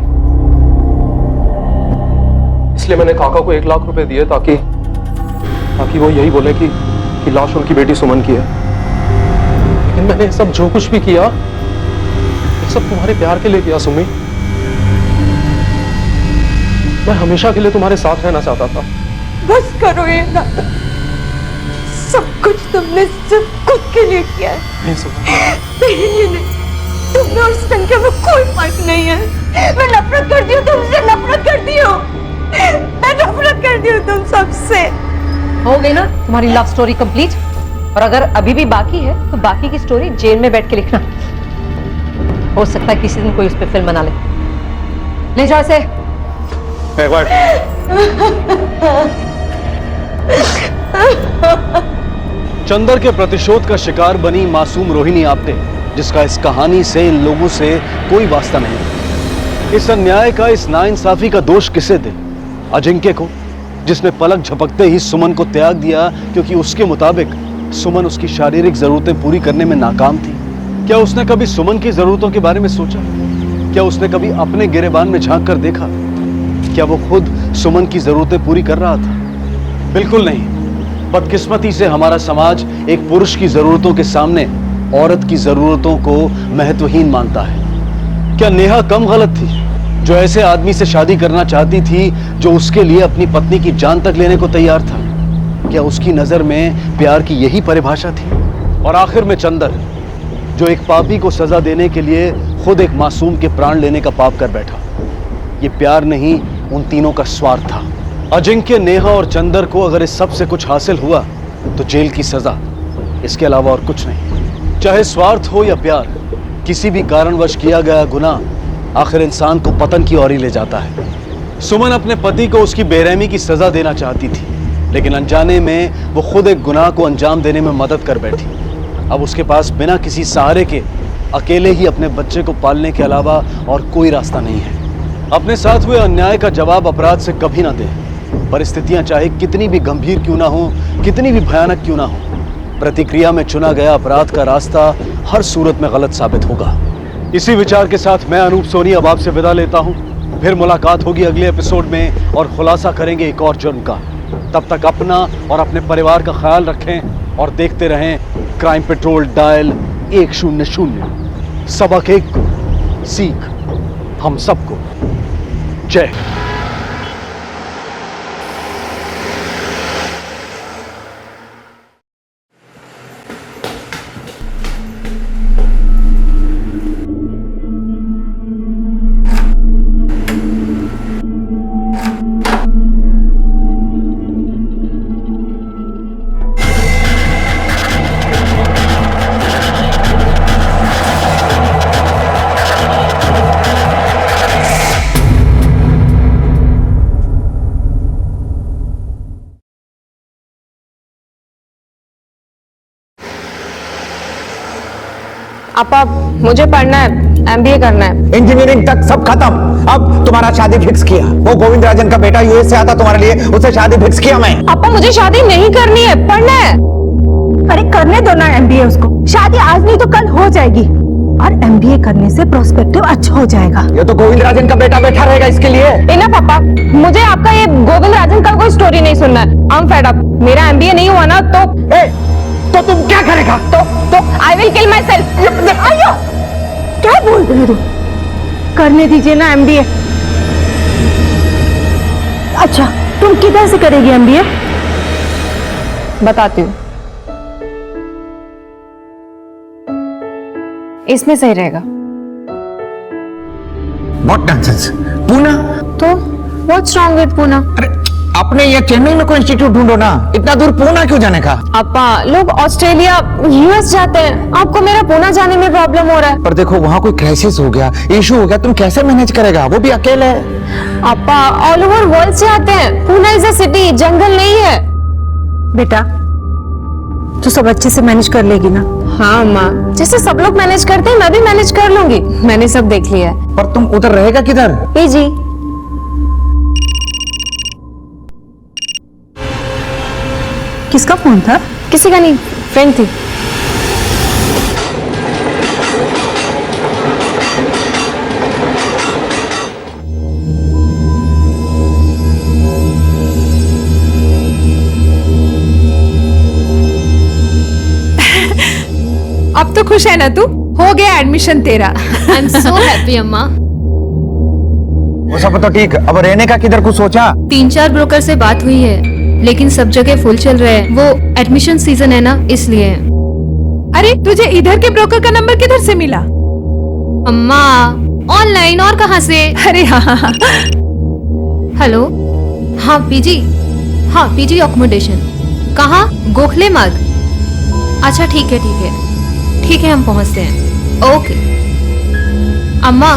इसलिए मैंने काका को 1 लाख रुपए दिए ताकि वो यही बोले कि लाश उनकी बेटी सुमन की है। लेकिन मैंने सब जो कुछ भी किया, ये सब तुम्हारे प्यार के लिए किया सुमी। मैं हमेशा के लिए तुम्हारे साथ रहना चाहता था। बस करो ये ना, सब कुछ तुमने सिर्फ खुद के लिए किया है। नहीं सुमी, मेरे लिए नहीं। तुम और संख्या में कोई फर्क नहीं है। मैं नफरत करती हूँ तुमसे, नफरत करती हूँ, मैं नफरत करती हूँ तुम सबसे। हो गई ना तुम्हारी लव स्टोरी कंप्लीट? और अगर अभी भी बाकी है तो बाकी की स्टोरी जेल में बैठ के लिखना। हो सकता है किसी दिन कोई उस पर फिल्म बना ले। ले जाओ इसे। एक बार चंदर के प्रतिशोध का शिकार बनी मासूम रोहिणी आप्टे, जिसका इस कहानी से, इन लोगों से कोई वास्ता नहीं। इस अन्याय का, इस नाइंसाफी का दोष किसे दे? अजिंक्य को, जिसने पलक झपकते ही सुमन को त्याग दिया क्योंकि उसके मुताबिक सुमन उसकी शारीरिक जरूरतें पूरी करने में नाकाम थी। क्या उसने कभी सुमन की जरूरतों के बारे में सोचा? क्या उसने कभी अपने गिरेबान में झांक कर देखा? क्या वो खुद सुमन की जरूरतें पूरी कर रहा था? बिल्कुल नहीं। बदकिस्मती से हमारा समाज एक पुरुष की जरूरतों के सामने औरत की जरूरतों को महत्वहीन मानता है। क्या नेहा कम गलत थी जो ऐसे आदमी से शादी करना चाहती थी जो उसके लिए अपनी पत्नी की जान तक लेने को तैयार था? क्या उसकी नजर में प्यार की यही परिभाषा थी? और आखिर में चंदर, जो एक पापी को सजा देने के लिए खुद एक मासूम के प्राण लेने का पाप कर बैठा। ये प्यार नहीं, उन तीनों का स्वार्थ था। अजिंक्य, नेहा और चंदर को अगर इस सब से कुछ हासिल हुआ तो जेल की सजा, इसके अलावा और कुछ नहीं। चाहे स्वार्थ हो या प्यार, किसी भी कारणवश किया गया गुनाह आखिर इंसान को पतन की ओर ही ले जाता है। सुमन अपने पति को उसकी बेरहमी की सजा देना चाहती थी, लेकिन अनजाने में वो खुद एक गुनाह को अंजाम देने में मदद कर बैठी। अब उसके पास बिना किसी सहारे के अकेले ही अपने बच्चे को पालने के अलावा और कोई रास्ता नहीं है। अपने साथ हुए अन्याय का जवाब अपराध से कभी ना दे। परिस्थितियां चाहे कितनी भी गंभीर क्यों ना हो, कितनी भी भयानक क्यों ना हो, प्रतिक्रिया में चुना गया अपराध का रास्ता हर सूरत में गलत साबित होगा। इसी विचार के साथ मैं अनूप सोनी अब आपसे विदा लेता हूं। फिर मुलाकात होगी अगले एपिसोड में और खुलासा करेंगे एक और जुर्म का। तब तक अपना और अपने परिवार का ख्याल रखें और देखते रहें क्राइम पेट्रोल डायल 100। सबक एक को, सीख हम सबको। जय हिंद। आपा, मुझे पढ़ना है, एमबीए करना है। इंजीनियरिंग तक सब खत्म। अब तुम्हारा शादी फिक्स किया। वो गोविंद राजन का बेटा यूएस से आता तुम्हारे लिए, उससे शादी फिक्स किया मैं। आपा, मुझे शादी नहीं करनी है, पढ़ना है। अरे करने दो ना एमबीए उसको। शादी आज नहीं तो कल हो जाएगी, और एमबीए करने से प्रोस्पेक्टिव अच्छा हो जाएगा। ये तो गोविंद राजन का बेटा बैठा रहेगा इसके लिए। ना पापा, मुझे आपका ये गोविंद राजन का कोई स्टोरी नहीं सुनना है। I am fed up. मेरा एमबीए नहीं हुआ ना तो तुम क्या करेगा? तो I will kill my self. क्या बोल रहे हो तुम? करने दीजिए ना एमबीए। अच्छा, तुम किधर से करेगी एमबीए? बताती हूँ, इसमें सही रहेगा। What nonsense? पूना? तो व्हाट्स रॉन्ग विद पूना? अरे अपने ये चेन्नई में कोई इंस्टीट्यूट ढूंढो ना, इतना दूर पूना क्यों जाने का? अपा, लोग ऑस्ट्रेलिया, यूएस जाते हैं, आपको मेरा पूना जाने में प्रॉब्लम हो रहा है। पर देखो वहाँ कोई क्राइसिस हो गया, इशू हो गया, तुम कैसे मैनेज करेगा? वो भी अकेले। अपा, ऑल ओवर वर्ल्ड से आते हैं। पूना इज अ सिटी, जंगल नहीं है। बेटा, तू सब अच्छे से मैनेज कर लेगी ना? हाँ माँ, जैसे सब लोग मैनेज करते हैं, मैं भी मैनेज कर लूंगी। मैंने सब देख लिया है। पर तुम उधर रहेगा किधर? पीजी। किसका फोन था? किसी का नहीं, फ्रेंड थी। अब तो खुश है ना तू? हो गया एडमिशन तेरा। आई एम सो हैप्पी अम्मा। वो सब तो ठीक, अब रहने का किधर कुछ सोचा? 3-4 ब्रोकर से बात हुई है, लेकिन सब जगह फुल चल रहे हैं। वो एडमिशन सीजन है ना, इसलिए। अरे तुझे इधर के ब्रोकर का नंबर किधर से मिला? अम्मा, ऑनलाइन, और कहाँ से? अरे हाँ। हेलो, हाँ पीजी, हाँ पीजी अकोमोडेशन। कहाँ? गोखले मार्ग। अच्छा ठीक है, ठीक है, हम पहुँचते हैं। ओके। अम्मा,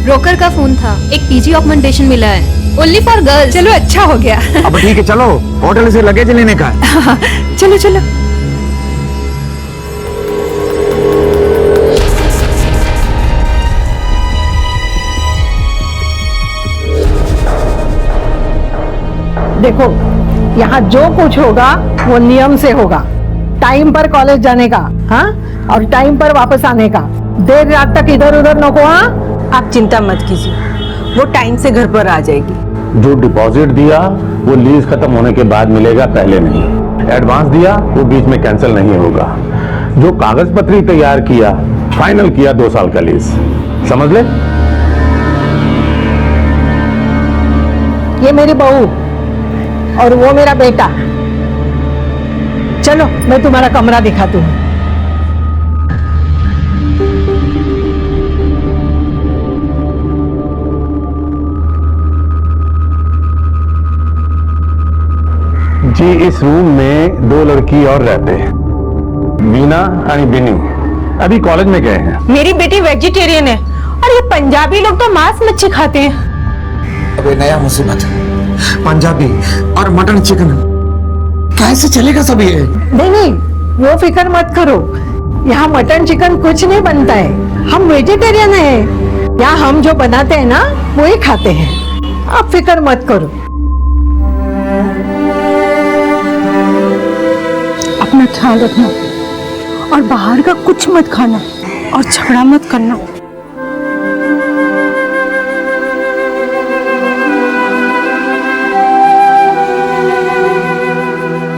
ब्रोकर का फोन था, एक पीजी अकोमोडेशन मिला है, ओनली फॉर गर्ल्स। चलो अच्छा हो गया। अब ठीक है, चलो होटल से लगेज लेने का है। चलो चलो। देखो, यहाँ जो कुछ होगा वो नियम से होगा। टाइम पर कॉलेज जाने का, हाँ, और टाइम पर वापस आने का। देर रात तक इधर उधर नको। हाँ, आप चिंता मत कीजिए, वो टाइम से घर पर आ जाएगी। जो डिपॉजिट दिया वो लीज खत्म होने के बाद मिलेगा, पहले नहीं। एडवांस दिया वो बीच में कैंसिल नहीं होगा। जो कागज पत्री तैयार किया, फाइनल किया 2 साल का लीज, समझ ले। ये मेरी बहू और वो मेरा बेटा। चलो मैं तुम्हारा कमरा दिखाती हूँ। जी, इस रूम में 2 लड़की और रहते हैं, मीना और बिनी, अभी कॉलेज में गए हैं। मेरी बेटी वेजिटेरियन है और ये पंजाबी लोग तो मांस मच्छी खाते हैं। अब ये नया मुसीबत, पंजाबी और मटन चिकन कैसे चलेगा सब ये? नहीं, वो फिक्र मत करो। यहाँ मटन चिकन कुछ नहीं बनता है, हम वेजिटेरियन हैं। यहाँ हम जो बनाते हैं ना वो ही खाते हैं, आप फिक्र मत करो। अपना ख्याल रखना और बाहर का कुछ मत खाना और झगड़ा मत करना।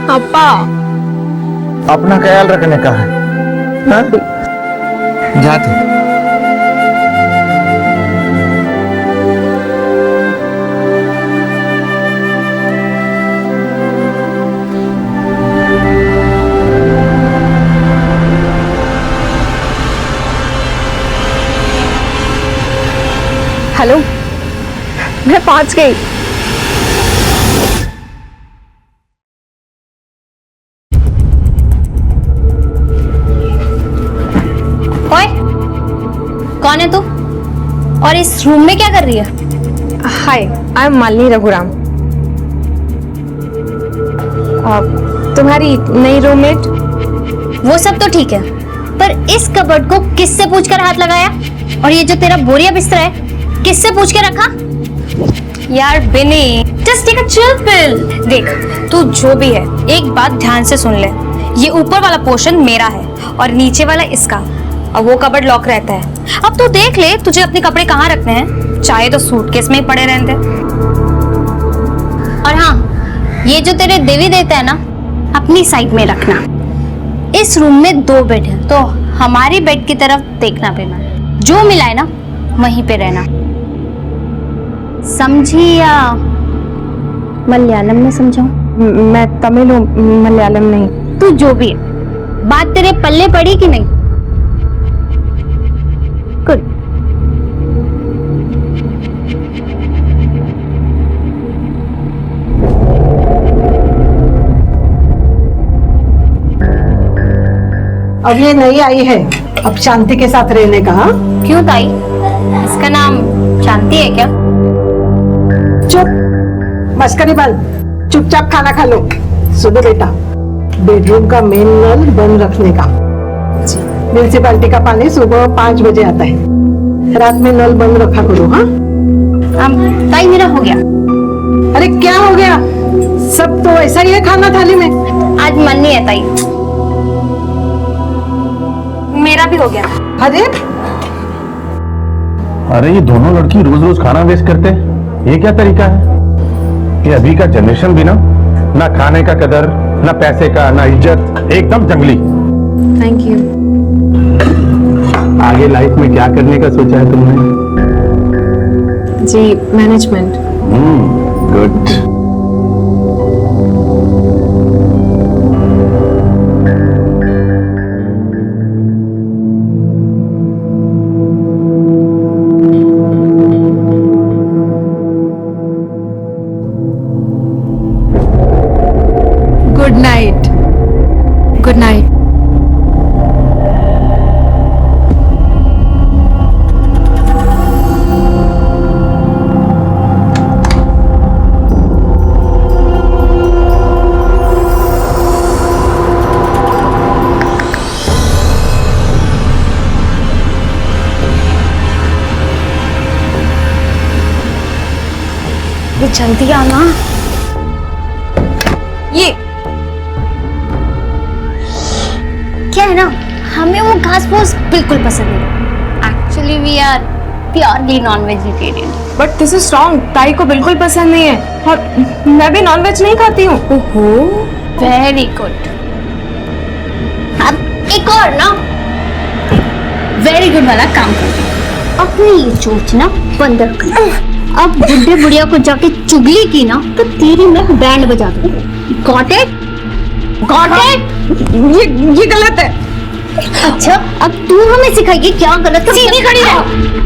पापा, अपना ख्याल रखने का है। हाँ? जा तू। हेलो, मैं पहुंच गई। ओए, कौन है तू? और इस रूम में क्या कर रही है? हाय, आई एम मालिनी रघुराम, तुम्हारी नई रूममेट। वो सब तो ठीक है, पर इस कबर्ड को किससे पूछकर हाथ लगाया? और ये जो तेरा बोरिया बिस्तर है, किससे पूछ के रखा? यार Bini, just take a chill pill. देख, तू जो भी है, एक बात ध्यान से सुन ले। ये ऊपर वाला पोर्शन मेरा है और नीचे वाला इसका, और वो कबर्ड लॉक रहता है। अब तू देख ले तुझे अपने कपड़े कहाँ रखने हैं, चाहे तो सूटकेस में ही पड़े रहते। और हाँ, ये जो तेरे देवी देवता है ना, अपनी साइड में रखना। इस रूम में 2 बेड है, तो हमारी बेड की तरफ देखना बेटा। जो मिला है ना वहीं पे रहना, समझी या मलयालम में समझाऊं? मैं तमिल हूँ, मलयालम नहीं। तू जो भी है, बात तेरे पल्ले पड़ी कि नहीं? गुड। अब ये नई आई है, अब शांति के साथ रहने का। हाँ? क्यों ताई, इसका नाम शांति है क्या? चुप, मस्करी बंद, चुपचाप खाना खा लो। सुनो बेटा, बेडरूम का मेन नल बंद रखने का। म्यूनिसिपैलिटी का पानी सुबह 5 बजे आता है, रात में नल बंद रखा करो। हाँ ताई, मेरा हो गया। अरे क्या हो गया? सब तो ऐसा ही है खाना थाली में। आज मन नहीं है ताई। मेरा भी हो गया। अरे ये दोनों लड़की रोज रोज खाना वेस्ट करते हैं, ये क्या तरीका है? ये अभी का जनरेशन भी ना खाने का कदर, ना पैसे का, ना इज्जत, एकदम जंगली। Thank you. आगे लाइफ में क्या करने का सोचा है तुमने? जी, management. Good. Good night. Good night. जल्दी आना। क्या है ना, हमें वो घास फूस बिल्कुल पसंद नहीं। Actually we are purely non vegetarian. But this is wrong, ताई को बिल्कुल पसंद नहीं है और मैं भी नॉन वेज नहीं खाती हूँ। ओहो, वेरी गुड। अब एक और ना वेरी गुड वाला काम करते हैं, अपनी ये सोचना बंद रखना। अब बुढ़े बुढ़िया को जाके चुगली की ना तो तेरी मैं बैंड बजा दूंगी। Got it? Got it? ये गलत है। अच्छा, अब तू हमें सिखाएगी क्या गलत है? सीधी खड़ी रहो।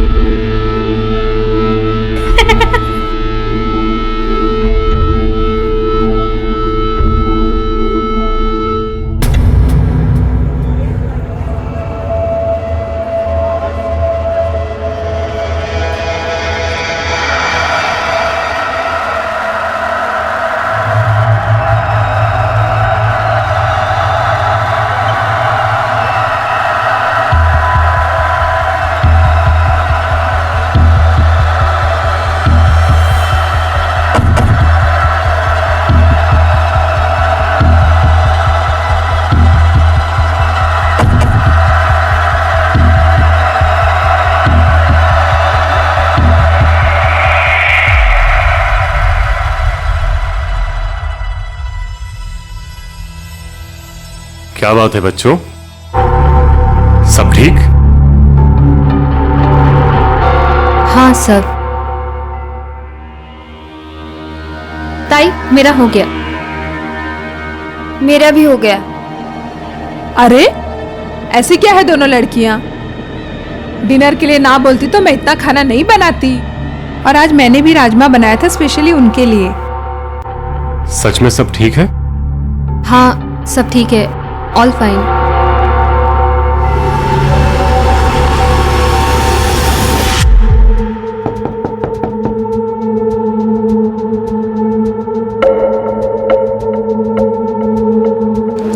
क्या बात है बच्चों, सब ठीक? हाँ सर। ताई, मेरा हो गया। मेरा भी हो गया। अरे ऐसी क्या है दोनों लड़कियां? डिनर के लिए ना बोलती तो मैं इतना खाना नहीं बनाती। और आज मैंने भी राजमा बनाया था स्पेशली उनके लिए। सच में सब ठीक है? हाँ सब ठीक है, ऑल फाइन।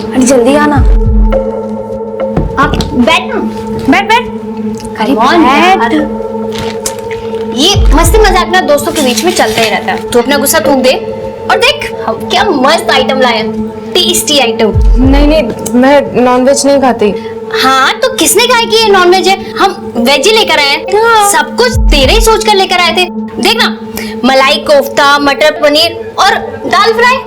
अरे जल्दी आना। आप बैठ बैठ। अरे बैठ। ये मस्ती मजाक ना दोस्तों के बीच में चलता ही रहता है। तू अपना गुस्सा थूक दे और देख हम क्या मस्त आइटम लाए हैं, टेस्टी आइटम। नहीं, मैं नॉनवेज नहीं खाती। हाँ तो किसने कहा कि ये नॉनवेज है? हम वेज ही लेकर आए हैं। सब कुछ तेरे ही सोच कर लेकर आए थे। देखना, मलाई कोफ्ता, मटर पनीर और दाल फ्राई।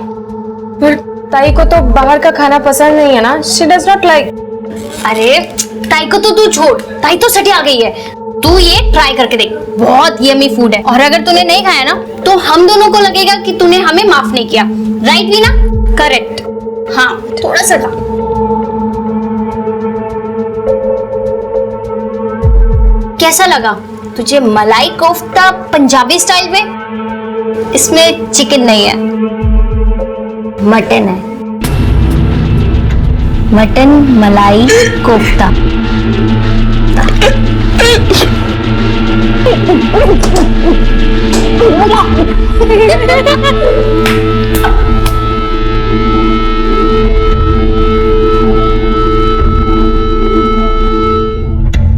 पर ताई को तो बाहर का खाना पसंद नहीं है ना, शी डज नॉट लाइक। अरे ताई को तो तू छोड़, ताई तो सटी आ गई है। तू ये ट्राई करके देख, बहुत यमी फूड है। और अगर तूने नहीं खाया ना तो हम दोनों को लगेगा कि तूने हमें माफ नहीं किया। राइट भी ना? करेक्ट। हाँ थोड़ा सा खा। कैसा लगा तुझे मलाई कोफ्ता पंजाबी स्टाइल में? इसमें चिकन नहीं है, मटन है। मटन मलाई कोफ्ता।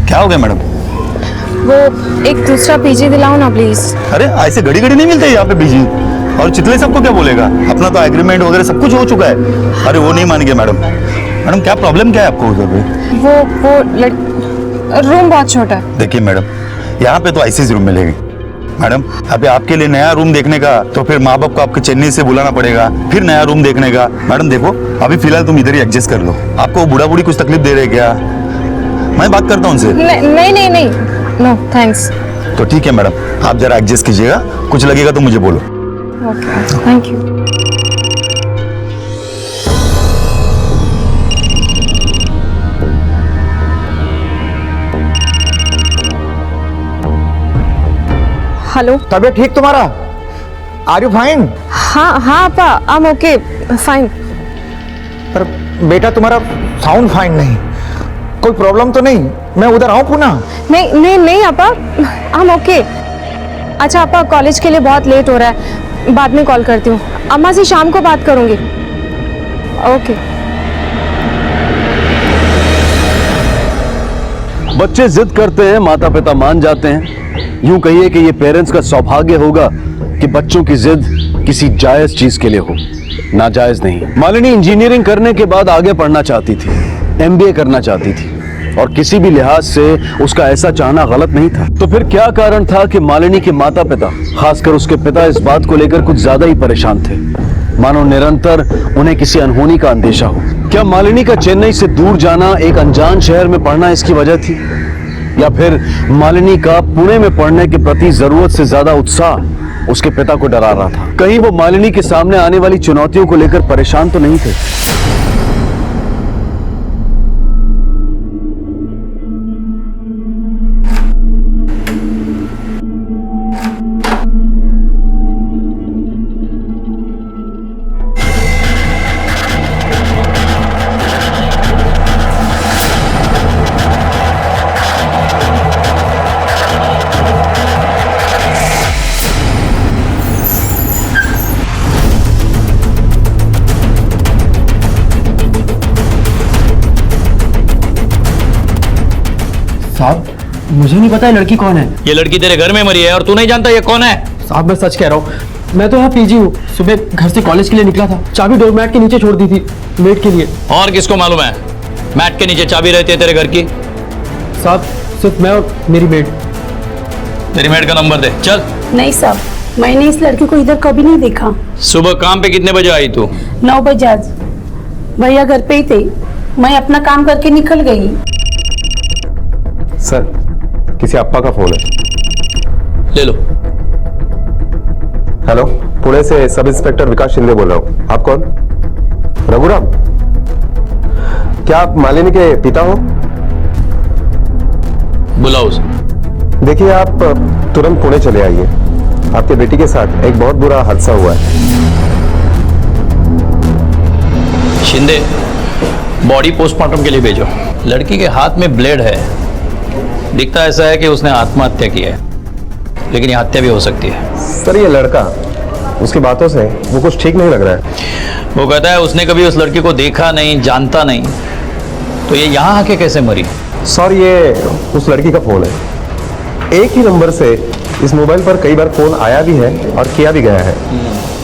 क्या हो गया मैडम? वो एक दूसरा पीजी दिलाओ ना प्लीज। अरे ऐसे घड़ी घड़ी नहीं मिलते यहाँ पे बीजी। और चितले सबको क्या बोलेगा? अपना तो एग्रीमेंट वगैरह सब कुछ हो चुका है। अरे वो नहीं मान गया मैडम। मैडम क्या प्रॉब्लम क्या है आपको उधर पे? वो रूम बहुत छोटा है। देखिए मैडम, यहाँ पे तो आईसीयू रूम मिलेगी मैडम। अभी आपके लिए नया रूम देखने का तो फिर माँ बाप को आपके चेन्नई से बुलाना पड़ेगा, फिर नया रूम देखने का। मैडम देखो, अभी फिलहाल तुम इधर ही एडजस्ट कर लो। आपको बूढ़ा बूढ़ी कुछ तकलीफ दे रहे क्या? मैं बात करता हूँ उनसे। नहीं, नो थैंक्स। तो ठीक है मैडम, आप जरा एडजस्ट कीजिएगा, कुछ लगेगा तो मुझे बोलो। Okay, thank you. हेलो। तबीयत ठीक तुम्हारा? Are you fine? हाँ अपा, आई एम ओके, फाइन। पर बेटा तुम्हारा साउंड फाइन नहीं। कोई प्रॉब्लम तो नहीं? मैं उधर आऊं पुनः? नहीं अपा, आई एम ओके। अच्छा अपा, कॉलेज के लिए बहुत लेट हो रहा है, बाद में कॉल करती हूँ। अम्मा से शाम को बात करूंगी। ओके। बच्चे जिद करते हैं, माता पिता मान जाते हैं। यूं कहिए कि ये पेरेंट्स का सौभाग्य होगा कि बच्चों की जिद किसी जायज चीज के लिए हो, नाजायज नहीं। मालिनी इंजीनियरिंग करने के बाद आगे पढ़ना चाहती थी, एमबीए करना चाहती थी और किसी भी लिहाज से उसका ऐसा चाहना गलत नहीं था। तो फिर क्या कारण था कि मालिनी के माता पिता, खासकर उसके पिता, इस बात को लेकर कुछ ज्यादा ही परेशान थे, मानो निरंतर उन्हें किसी अनहोनी का अंदेशा हो। क्या मालिनी का चेन्नई से दूर जाना, एक अनजान शहर में पढ़ना इसकी वजह थी, या फिर मालिनी का पुणे में पढ़ने के प्रति जरूरत से ज्यादा उत्साह उसके पिता को डरा रहा था? कहीं वो मालिनी के सामने आने वाली चुनौतियों को लेकर परेशान तो नहीं थे? साहब, मुझे नहीं पता ये लड़की कौन है। ये लड़की तेरे घर में मरी है और तू नहीं जानता ये कौन है? साहब, मैं सच कह रहा हूँ, मैं तो यहाँ पीजी हूँ। सुबह घर से कॉलेज के लिए निकला था, चाबी डोरमैट के नीचे छोड़ दी थी, मेट के लिए। और किसको मालूम है मैट के नीचे चाबी रहती है तेरे घर की? साहब, सिर्फ मैं और मेरी मेट। तेरी मेट का नंबर दे, चल। नहीं साहब, मैंने इस लड़की को इधर कभी नहीं देखा। सुबह काम पे कितने बजे आई तू? 9 बजे। आज भैया घर पे ही थे, मैं अपना काम करके निकल गई। सर, किसी अप्पा का फोन है। ले लो। हेलो, पुणे से सब इंस्पेक्टर विकास शिंदे बोल रहा हूँ। आप कौन? रघुराम? क्या आप मालिनी के पिता हो? बुलाओ उसे। देखिए, आप तुरंत पुणे चले आइए। आपके बेटी के साथ एक बहुत बुरा हादसा हुआ है। शिंदे, बॉडी पोस्टमार्टम के लिए भेजो। लड़की के हाथ में ब्लेड है, दिखता ऐसा है कि उसने आत्महत्या की है, लेकिन ये हत्या भी हो सकती है। सर, ये लड़का, उसकी बातों से वो कुछ ठीक नहीं लग रहा है। वो कहता है उसने कभी उस लड़की को देखा नहीं, जानता नहीं, तो ये यहाँ आके कैसे मरी? सर, ये उस लड़की का फोन है। एक ही नंबर से इस मोबाइल पर कई बार फोन आया भी है और किया भी गया है।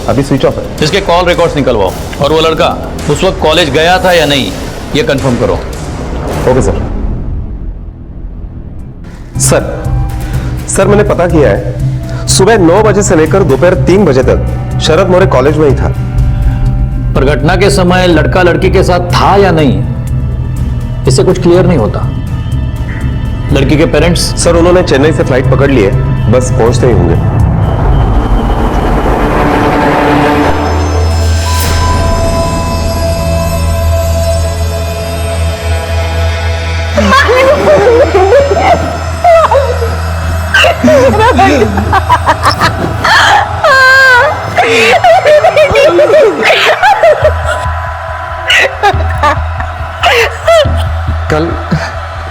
अभी स्विच ऑफ है। इसके कॉल रिकॉर्ड्स निकलवाओ, और वो लड़का उस वक्त कॉलेज गया था या नहीं ये कंफर्म करो। Okay sir. सर, मैंने पता किया है, सुबह 9 बजे से लेकर दोपहर 3 बजे तक शरद मोरे कॉलेज में ही था। पर घटना के समय लड़का लड़की के साथ था या नहीं, इससे कुछ क्लियर नहीं होता। लड़की के पेरेंट्स? सर, उन्होंने चेन्नई से फ्लाइट पकड़ ली है, बस पहुंचते ही होंगे।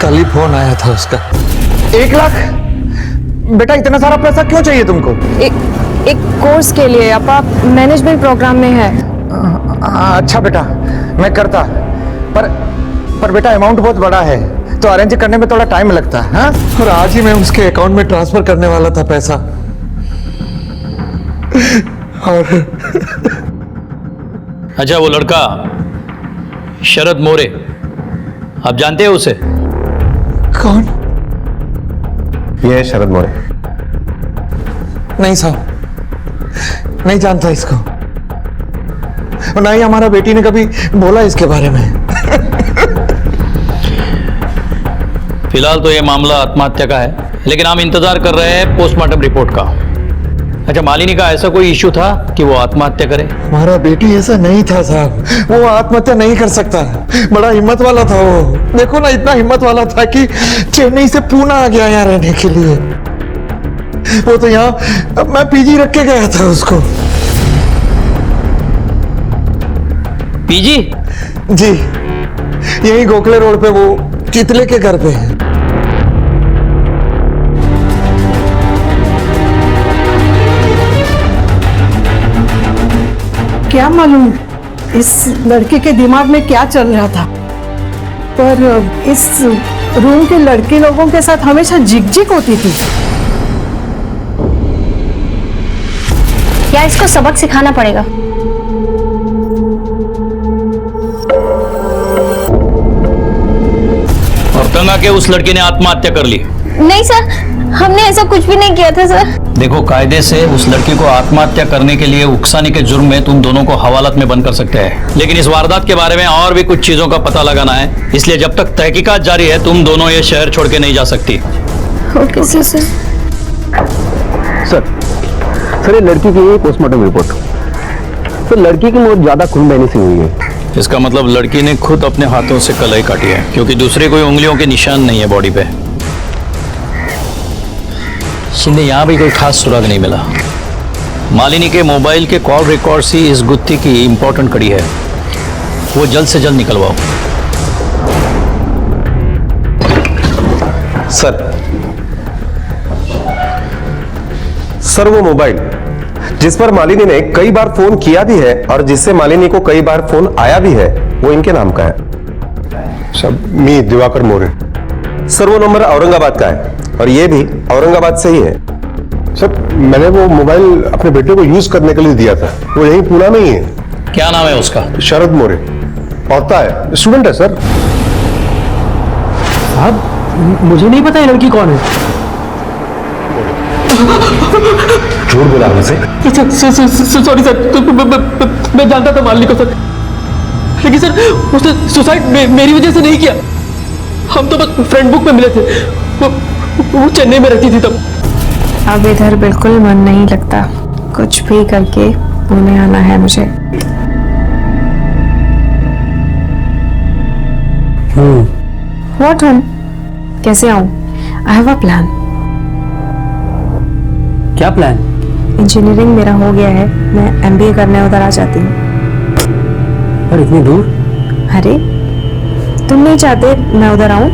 कल ही फोन आया था उसका। 1 लाख? बेटा, इतना सारा पैसा क्यों चाहिए तुमको? एक कोर्स के लिए, अपा मैनेजमेंट प्रोग्राम में है। अच्छा बेटा, मैं करता, पर बेटा अमाउंट बहुत बड़ा है, तो अरेंज करने में थोड़ा टाइम लगता है। हाँ? और आज ही मैं उसके अकाउंट में ट्रांसफर करने वाला था पैसा। और अच्छा, वो लड़का शरद मोरे, आप जानते हैं उसे? कौन? ये है शरद मोरे। नहीं साहब, नहीं जानता इसको, और ना ही हमारा बेटी ने कभी बोला इसके बारे में। फिलहाल तो ये मामला आत्महत्या का है, लेकिन हम इंतजार कर रहे हैं पोस्टमार्टम रिपोर्ट का। अच्छा, मालिनी का ऐसा कोई इश्यू था कि वो आत्महत्या करे? हमारा बेटी ऐसा नहीं था साहब, वो आत्महत्या नहीं कर सकता। बड़ा हिम्मत वाला था वो। देखो ना, इतना हिम्मत वाला था कि चेन्नई से पूना आ गया यहाँ रहने के लिए। वो तो यहाँ मैं पीजी रख के गया था उसको। पीजी? जी, यही गोखले रोड पे, वो चितले के घर पे है। क्या मालूम इस लड़के के दिमाग में क्या चल रहा था, पर इस रूम के लड़के लोगों के साथ हमेशा झिकझिक होती थी। या इसको सबक सिखाना पड़ेगा। औरंगा के उस लड़की ने आत्महत्या कर ली। नहीं सर, हमने ऐसा कुछ भी नहीं किया था सर। देखो, कायदे से उस लड़की को आत्महत्या करने के लिए उकसाने के जुर्म में तुम दोनों को हवालात में बंद कर सकते हैं, लेकिन इस वारदात के बारे में और भी कुछ चीजों का पता लगाना है, इसलिए जब तक तहकीकात जारी है तुम दोनों ये शहर छोड़ के नहीं जा सकती। Okay sir. सर, ये लड़की की पोस्टमार्टम रिपोर्ट। तो लड़की की मौत ज्यादा खून बहने से हुई है। इसका मतलब लड़की ने खुद अपने हाथों से कलाई काटी है, क्योंकि दूसरे कोई उंगलियों के निशान नहीं है बॉडी पे। शिंदे, यहाँ भी कोई खास सुराग नहीं मिला। मालिनी के मोबाइल के कॉल रिकॉर्ड्स ही इस गुत्थी की इंपॉर्टेंट कड़ी है, वो जल्द से जल्द निकलवाओ। सर, वो मोबाइल जिस पर मालिनी ने कई बार फोन किया भी है और जिससे मालिनी को कई बार फोन आया भी है, वो इनके नाम का है। सब मी दिवाकर मोरे। सर, वो नंबर औरंगाबाद का है और ये भी औरंगाबाद से ही है। सर, मैंने वो मोबाइल अपने बेटे को यूज करने के लिए दिया था, वो यही पूना में ही है। क्या नाम है उसका? शरद मोरे। पढ़ता है, स्टूडेंट है सर। साहब, मुझे नहीं पता ये लड़की कौन है। झूठ बोला मुझसे। सॉरी सर, मैं जानता था मालिनी को सर, लेकिन सर उसने सुसाइड मेरी वजह से नहीं किया। हम तो बस फ्रेंड बुक में मिले थे, वो चेन्नई में रहती थी तब। अब इधर बिल्कुल मन नहीं लगता, कुछ भी करके पुणे आना है मुझे। What home? कैसे आऊं? I have a plan. क्या प्लान? इंजीनियरिंग मेरा हो गया है, मैं MBA करने उधर आ जाती हूँ। और इतनी दूर? अरे, तुम नहीं चाहते मैं उधर आऊं?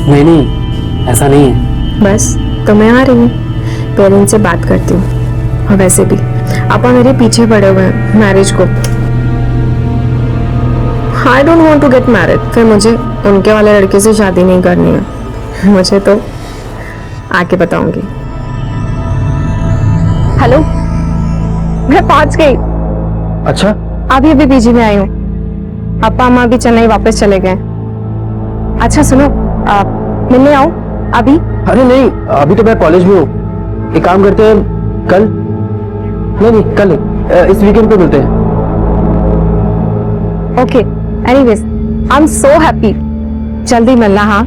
नहीं, ऐसा नहीं है। बस तो मैं आ रही हूँ, पेरेंट्स से बात करती हूँ। और वैसे भी पापा मेरे पीछे पड़े हुए हैं मैरिज को। I don't want to get married, फिर मुझे उनके वाले लड़के से शादी नहीं करनी है। मुझे तो आके बताऊंगी। हेलो, मैं पहुंच गई। अच्छा, अभी पीजी में आई हूँ। पापा अम्मा भी चेन्नई वापस चले गए। अच्छा सुनो, मिलने आऊं अभी? अरे नहीं, अभी तो मैं कॉलेज में हूँ। एक काम करते हैं, कल नहीं कल इस वीकेंड पे मिलते हैं। Okay, anyways I am so happy. जल्दी मिलना। हाँ,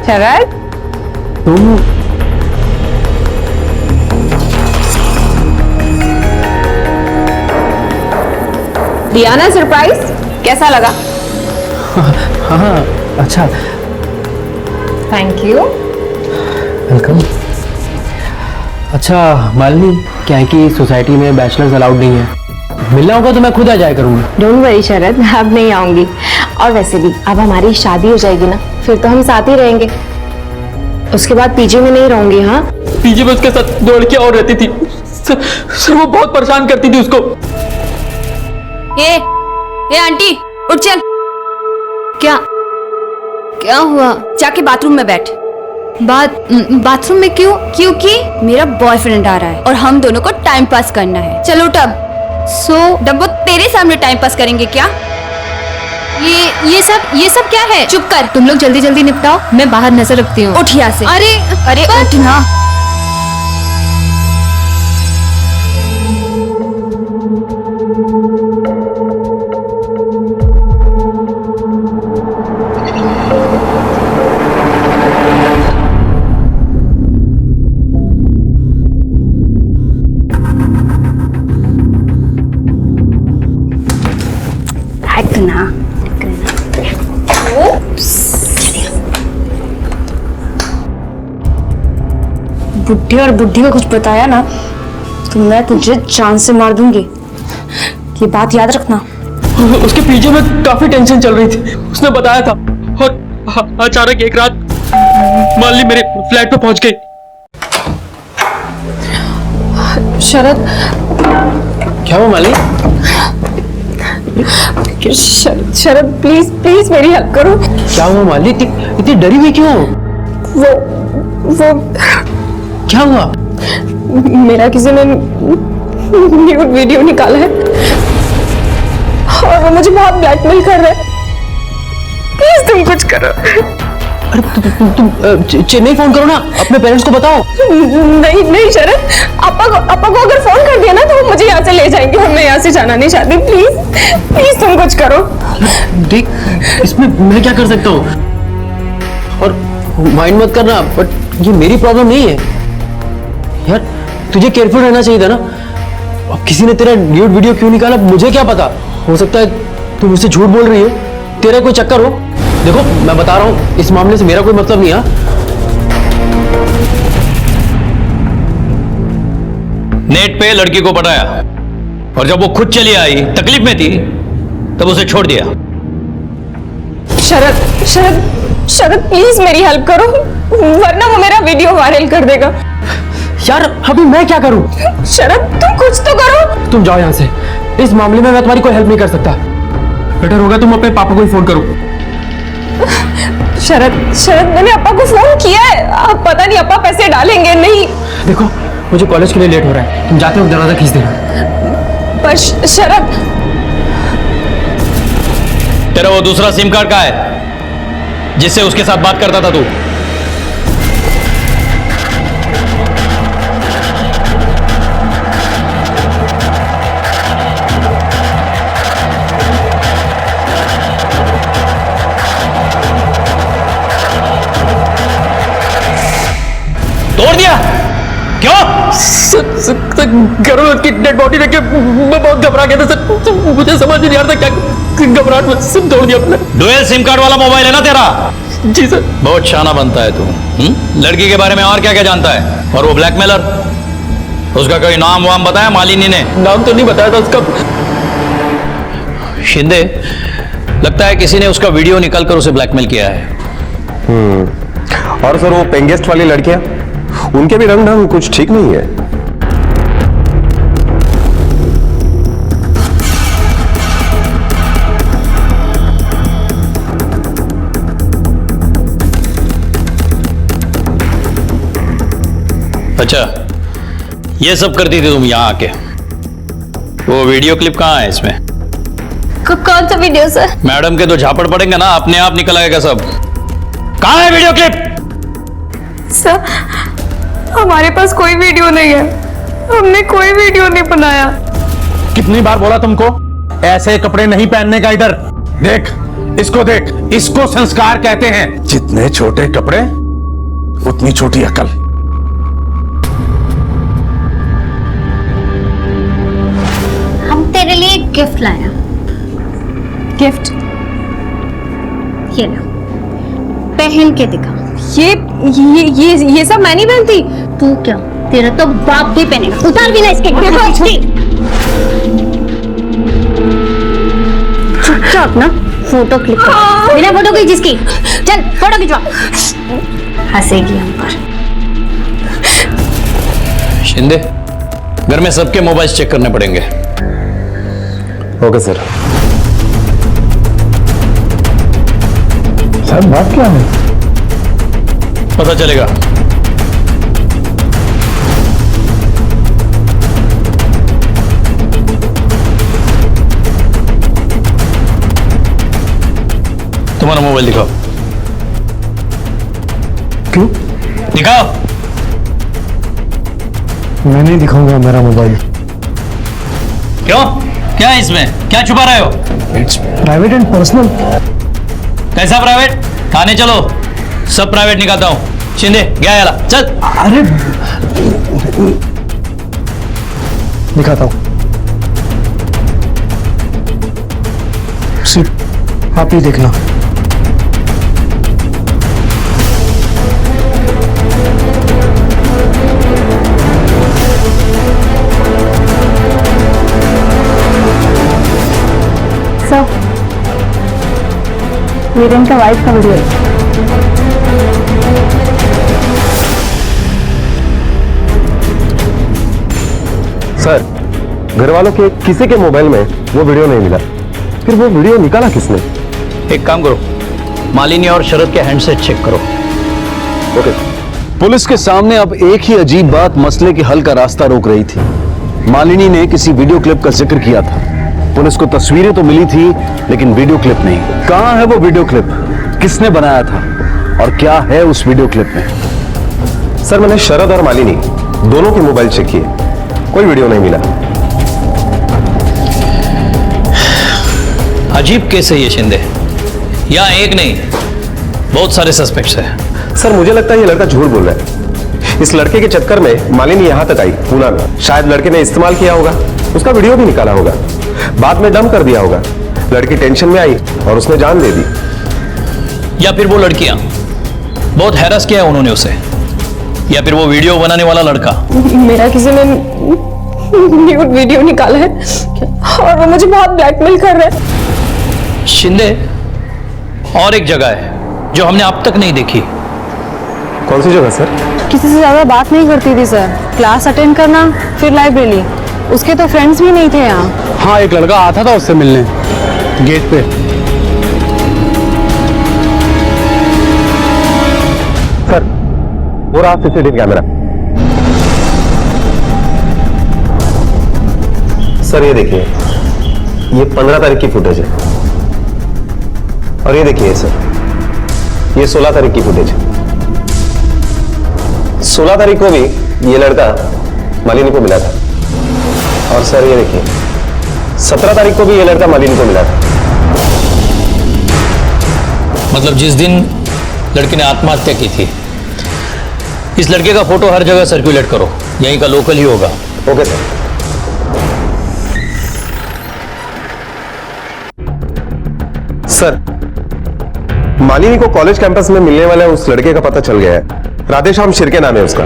शरद, तुम दिया ना सरप्राइज? कैसा लगा? हाँ, अच्छा। Thank you. वेलकम। अच्छा मालिनी, क्या है कि सोसाइटी में बैचलर्स अलाउड नहीं है। मिलना होगा तो मैं खुद आ जाया करूंगा। डोंट वरी शरद, अब नहीं आऊंगी। और वैसे भी अब हमारी शादी हो जाएगी ना, फिर तो हम साथ ही रहेंगे। उसके बाद पीजी में नहीं रहूंगी। हाँ, पीजी में उसके साथ 2 लड़कियां और रहती थी। सर वो बहुत परेशान करती थी उसको। ये आंटी उठ चल। क्या हुआ? जाके बाथरूम में बैठ। बाथरूम में क्यों? क्योंकि मेरा बॉयफ्रेंड आ रहा है और हम दोनों को टाइम पास करना है। चलो उठ अब। डब्बो तेरे सामने टाइम पास करेंगे क्या? ये सब क्या है? चुप कर। तुम लोग जल्दी जल्दी निपटाओ, मैं बाहर नजर रखती हूँ। उठ यहाँ से। अरे उठ ना। बुढ़े और बुढ़ी को कुछ बताया ना तो मैं तुझे जान से मार दूंगी, ये बात याद रखना। उसके पीछे में काफी टेंशन चल रही थी, उसने बताया था। और अचानक एक रात मालिनी मेरे फ्लैट पे पहुंच गई। शरद, क्या हुआ मालिनी? शरद प्लीज प्लीज मेरी हेल्प करो। क्या हुआ मालिनी? इतनी डरी हुई क्यों? वो क्या हुआ? मेरा किसी ने न्यूड वीडियो निकाला है और वो मुझे बहुत ब्लैकमेल कर रहा है। प्लीज तुम कुछ करो। अरे तुम चेन्नई फोन करो ना, अपने पेरेंट्स को बताओ। नहीं नहीं शरद, पापा को अगर फोन कर दिया ना तो वो मुझे यहाँ से ले जाएंगे और मैं यहाँ से जाना नहीं चाहती। प्लीज प्लीज तुम कुछ करो। देख, इसमें मैं क्या कर सकता हूँ? और माइंड मत करना, बट ये मेरी प्रॉब्लम नहीं है यार। तुझे केयरफुल रहना चाहिए था ना। अब किसी ने तेरा न्यूड वीडियो क्यों निकाला मुझे क्या पता। हो सकता है तुम मुझसे झूठ बोल रही हो, तेरा कोई चक्कर हो। देखो मैं बता रहा हूं, इस मामले से मेरा कोई मतलब नहीं है। नेट पे लड़की को पटाया और जब वो खुद चली आई, तकलीफ में थी, तब उसे छोड़ दिया। शरद शरद शरद प्लीज मेरी हेल्प करो, वरना वो मेरा वीडियो वायरल कर देगा। यार अभी मैं क्या करूं? शरद तुम कुछ तो करो। तुम जाओ यहां से, इस मामले में मैं तुम्हारी कोई हेल्प नहीं कर सकता। बेटर होगा तुम अपने पापा को ही फोन करो। शरद मैंने अप्पा को फोन किया है, अब पता नहीं अप्पा पैसे डालेंगे नहीं। देखो मुझे कॉलेज के लिए लेट हो रहा है, तुम जाते हो दरवाजा खींच देना। पर शरद, तेरा वो दूसरा सिम कार्ड कहाँ है जिससे उसके साथ बात करता था तू? तोड़ दिया? क्यों? करो उसकी डेड बॉडी देख के मैं बहुत घबरा गया था सर। मुझे समझ नहीं आ रहा था क्या घबराहट में सिम तोड़ दिया अपने। डुअल सिम कार्ड वाला मोबाइल है ना तेरा? जी सर। बहुत शाना बनता है तू। लड़की के बारे में और क्या क्या जानता है? और वो ब्लैकमेलर, उसका कोई नाम वाम बताया मालिनी ने? नाम तो नहीं बताया था उसका। शिंदे, लगता है किसी ने उसका वीडियो निकाल कर उसे ब्लैकमेल किया है। और सर वो पेंगेस्ट वाली लड़कियां, उनके भी रंग ढंग कुछ ठीक नहीं है। अच्छा, ये सब करती थी तुम यहाँ आके? वो वीडियो क्लिप कहाँ है इसमें? कौन सा वीडियो सर? मैडम के तो झापड़ पड़ेंगे ना, अपने आप निकल आएगा सब। कहाँ है वीडियो क्लिप? सर हमारे पास कोई वीडियो नहीं है, हमने कोई वीडियो नहीं बनाया। कितनी बार बोला तुमको ऐसे कपड़े नहीं पहनने का? इधर देख, इसको देख, इसको संस्कार कहते हैं। जितने छोटे कपड़े उतनी छोटी अकल। हम तेरे लिए एक गिफ्ट लाया। गिफ्ट? ये लो, पहन के दिखा। ये सब मैं नहीं पहनती। तू क्या, तेरा तो बाप भी पहनेगा। उतार भी ना इसके। चुपचाप ना फोटो क्लिक कर। बिना फोटो की जिसकी, चल फोटो खिंचवा। हंसेगी हम पर। शिंदे, घर में सबके मोबाइल चेक करने पड़ेंगे। Okay sir. सर बात क्या है? पता चलेगा। तुम्हारा मोबाइल दिखाओ। क्यों? दिखाओ। मैं नहीं दिखाऊंगा मेरा मोबाइल। क्यों? क्या है इसमें? क्या छुपा रहे हो? It's private and personal. कैसा प्राइवेट? थाने चलो, सब प्राइवेट निकालता हूं। शिंदे गया याला, चल। अरे दिखाता हूं, सिर्फ आप ही देखना। सर, वीरेन का वाइफ का वीडियो है। सर, घर वालों के किसी के मोबाइल में वो वीडियो नहीं मिला, फिर वो वीडियो निकाला किसने? एक काम करो, मालिनी और शरद के हैंडसेट चेक करो। ओके। पुलिस के सामने अब एक ही अजीब बात मसले के हल का रास्ता रोक रही थी। मालिनी ने किसी वीडियो क्लिप का जिक्र किया था। पुलिस को तस्वीरें तो मिली थी लेकिन वीडियो क्लिप नहीं। कहां है वो वीडियो क्लिप? किसने बनाया था और क्या है उस वीडियो क्लिप में? सर मैंने शरद और मालिनी दोनों के मोबाइल चेक किए, कोई वीडियो नहीं मिला। अजीब केस है ये शिंदे। यहाँ एक नहीं, बहुत सारे सस्पेक्ट्स हैं। सर मुझे लगता है ये लड़का झूठ बोल रहा है। इस लड़के के चक्कर में मालिनी यहां तक आई पूना में। शायद लड़के ने इस्तेमाल किया होगा, उसका वीडियो भी निकाला होगा, बाद में डंप कर दिया होगा। लड़की टेंशन में आई और उसने जान दे दी। या फिर वो लड़कियां बहुत हैरास किया है उन्होंने उसे, या फिर वो वीडियो बनाने वाला लड़का। मेरा किसी ने न्यूड वीडियो निकाला है और वो मुझे बहुत ब्लैकमेल कर रहा है। शिंदे, और एक जगह है जो हमने अब तक नहीं देखी। कौन सी जगह सर? किसी से ज्यादा बात नहीं करती थी सर। क्लास अटेंड करना, फिर लाइब्रेरी। उसके तो फ्रेंड्स भी नहीं थे यहाँ। हाँ, एक लड़का आता था उससे मिलने गेट पे। सर वो रहा सीसीटीवी कैमरा। सर ये देखिए, ये 15 तारीख की फुटेज है और ये देखिए सर, ये 16 तारीख की फुटेज है। 16 तारीख को भी ये लड़का मालिनी को मिला था और सर ये देखिए 17 तारीख को भी ये लड़का मालिनी को मिला था। मतलब जिस दिन लड़के ने आत्महत्या की थी, इस लड़के का फोटो हर जगह सर्कुलेट करो, यहीं का लोकल ही होगा। Okay sir. सर मालिनी को कॉलेज कैंपस में मिलने वाले उस लड़के का पता चल गया है। राधेश्याम शिर्के नाम है उसका।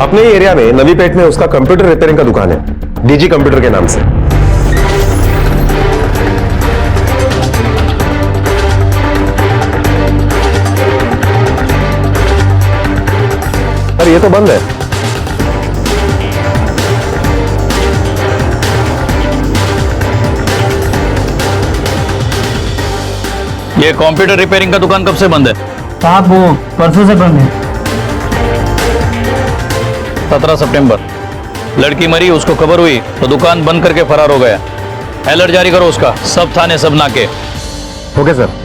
अपने ही एरिया में नवीपेट में उसका कंप्यूटर रिपेयरिंग का दुकान है, डीजी कंप्यूटर के नाम से। पर ये तो बंद है। ये कंप्यूटर रिपेयरिंग का दुकान कब से बंद है? साहब वो परसों से बंद है। 17 सितंबर लड़की मरी, उसको खबर हुई तो दुकान बंद करके फरार हो गया। अलर्ट जारी करो उसका, सब थाने सब नाके। Okay sir.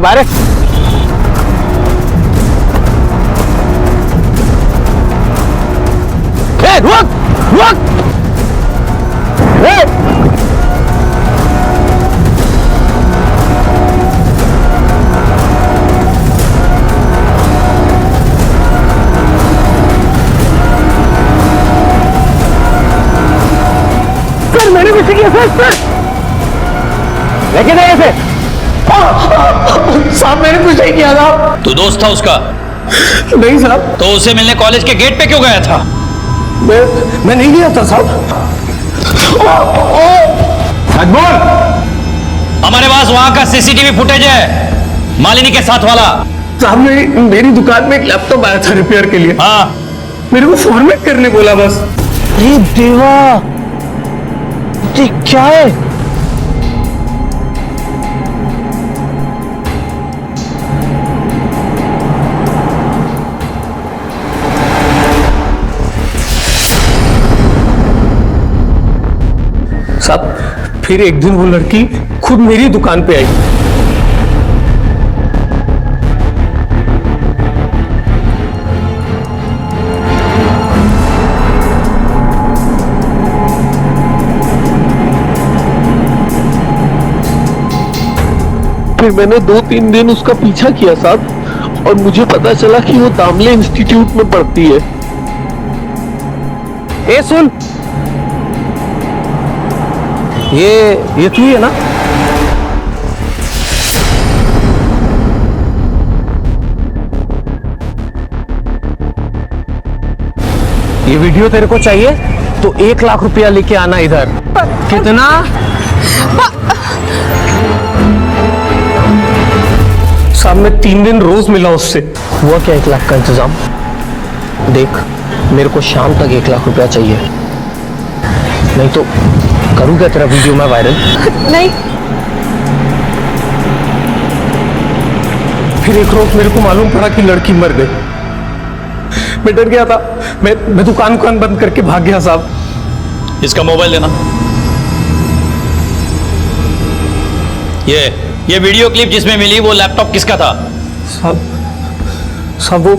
बाहर रुक रुक। सर मैंने कुछ किया सर। लेकिन ऐसे साहब मैंने कुछ नहीं किया था। तू दोस्त था उसका? नहीं साहब। तो उसे मिलने कॉलेज के गेट पे क्यों गया था? मैं नहीं गया था साहब। बोल। हमारे पास वहां का सीसीटीवी फुटेज है, मालिनी के साथ वाला। साहब मेरी दुकान में एक लैपटॉप आया था रिपेयर के लिए। हाँ, मेरे को फॉर्मेट करने बोला बस। ये देवा, ये क्या है? साहब फिर एक दिन वो लड़की खुद मेरी दुकान पे आई। फिर मैंने 2-3 दिन उसका पीछा किया साहब, और मुझे पता चला कि वो दामले इंस्टीट्यूट में पढ़ती है। ए सुन, ये तू ही है ना? वीडियो तेरे को चाहिए तो 1 लाख रुपया लेके आना इधर। कितना? साहब मैं 3 दिन रोज मिला उससे। हुआ क्या 1 लाख का इंतजाम? देख, मेरे को शाम तक 1 लाख रुपया चाहिए, नहीं तो करूँ क्या तेरा वीडियो मैं वायरल? नहीं। फिर एक रोज मेरे को मालूम पड़ा कि लड़की मर गई। मैं डर गया था, मैं दुकान बंद करके भाग गया साहब। इसका मोबाइल देना। ये वीडियो क्लिप जिसमें मिली वो लैपटॉप किसका था? साहब वो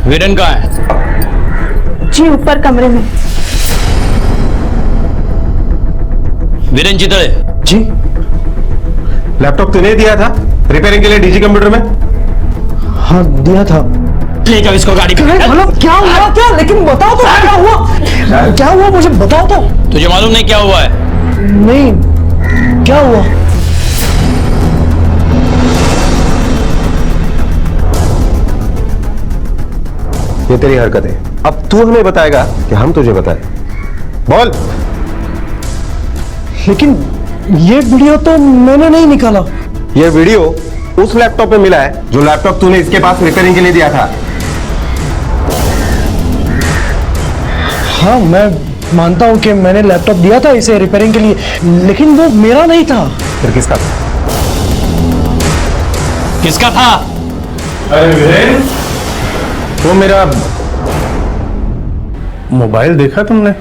वीरेन कहाँ है? जी ऊपर कमरे में। वीरेन चितड़े। जी। लैपटॉप तूने दिया था रिपेयरिंग के लिए डीजी कंप्यूटर में? हाँ दिया था। ले जाओ इसको गाड़ी पे। मतलब क्या हुआ क्या? लेकिन बताओ तो क्या हुआ? क्या हुआ मुझे बताओ तो। तुझे मालूम नहीं क्या हुआ है? नहीं, क्या हुआ? ये तेरी हरकत है, अब तू हमें बताएगा कि हम तुझे बताएं। बोल। लेकिन ये वीडियो तो मैंने नहीं निकाला। ये वीडियो उस लैपटॉप पे मिला है जो लैपटॉप तूने इसके पास रिपेयरिंग के लिए दिया था। हाँ मैं मानता हूँ कि मैंने लैपटॉप दिया था इसे रिपेयरिंग के लिए, लेकिन वो मेरा नहीं था। फिर किसका था? किसका था? अरे वीरेन, वो मेरा मोबाइल देखा तुमने?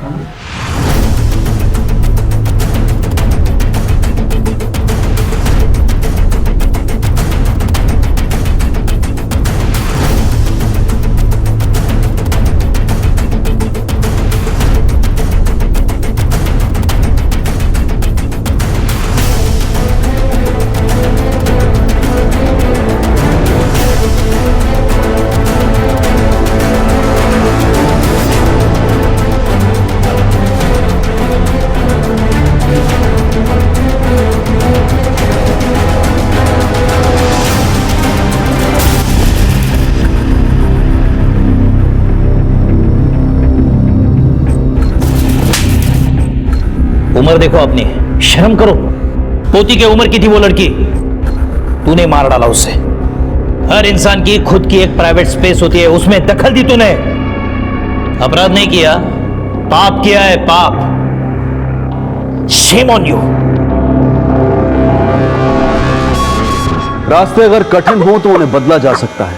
उम्र देखो अपनी, शर्म करो। पोती की उम्र की थी वो लड़की, तूने मार डाला उससे। हर इंसान की खुद की एक प्राइवेट स्पेस होती है, उसमें दखल दी तूने। अपराध नहीं किया, पाप किया है, पाप। Shame on you. रास्ते अगर कठिन हो तो उन्हें बदला जा सकता है,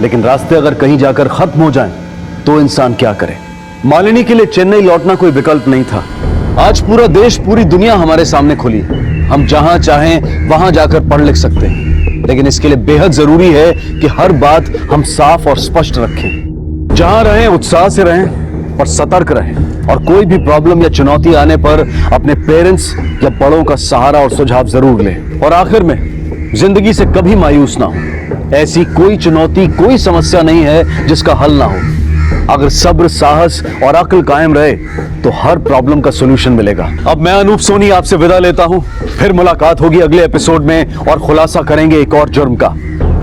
लेकिन रास्ते अगर कहीं जाकर खत्म हो जाएं तो इंसान क्या करे। मालिनी के लिए चेन्नई लौटना कोई विकल्प नहीं था। आज पूरा देश, पूरी दुनिया हमारे सामने खुली है। हम जहां चाहें वहां जाकर पढ़ लिख सकते हैं, लेकिन इसके लिए बेहद जरूरी है कि हर बात हम साफ और स्पष्ट रखें। जहां रहें उत्साह से रहें और सतर्क रहें, और कोई भी प्रॉब्लम या चुनौती आने पर अपने पेरेंट्स या बड़ों का सहारा और सुझाव जरूर लें। और आखिर में जिंदगी से कभी मायूस ना हो। ऐसी कोई चुनौती, कोई समस्या नहीं है जिसका हल ना हो। अगर सब्र, साहस और अक्ल कायम रहे तो हर प्रॉब्लम का सॉल्यूशन मिलेगा। अब मैं अनूप सोनी आपसे विदा लेता हूं, फिर मुलाकात होगी अगले एपिसोड में और खुलासा करेंगे एक और जुर्म का।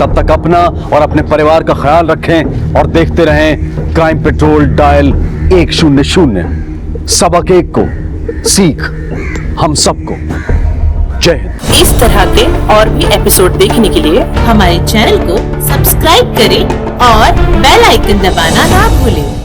तब तक अपना और अपने परिवार का ख्याल रखें और देखते रहें क्राइम पेट्रोल डायल 100। सबक एक को, सीख हम सबको। जय हिंद। इस तरह के और भी एपिसोड देखने के लिए हमारे चैनल को सब्सक्राइब करें और बेल आइकन दबाना ना भूलें।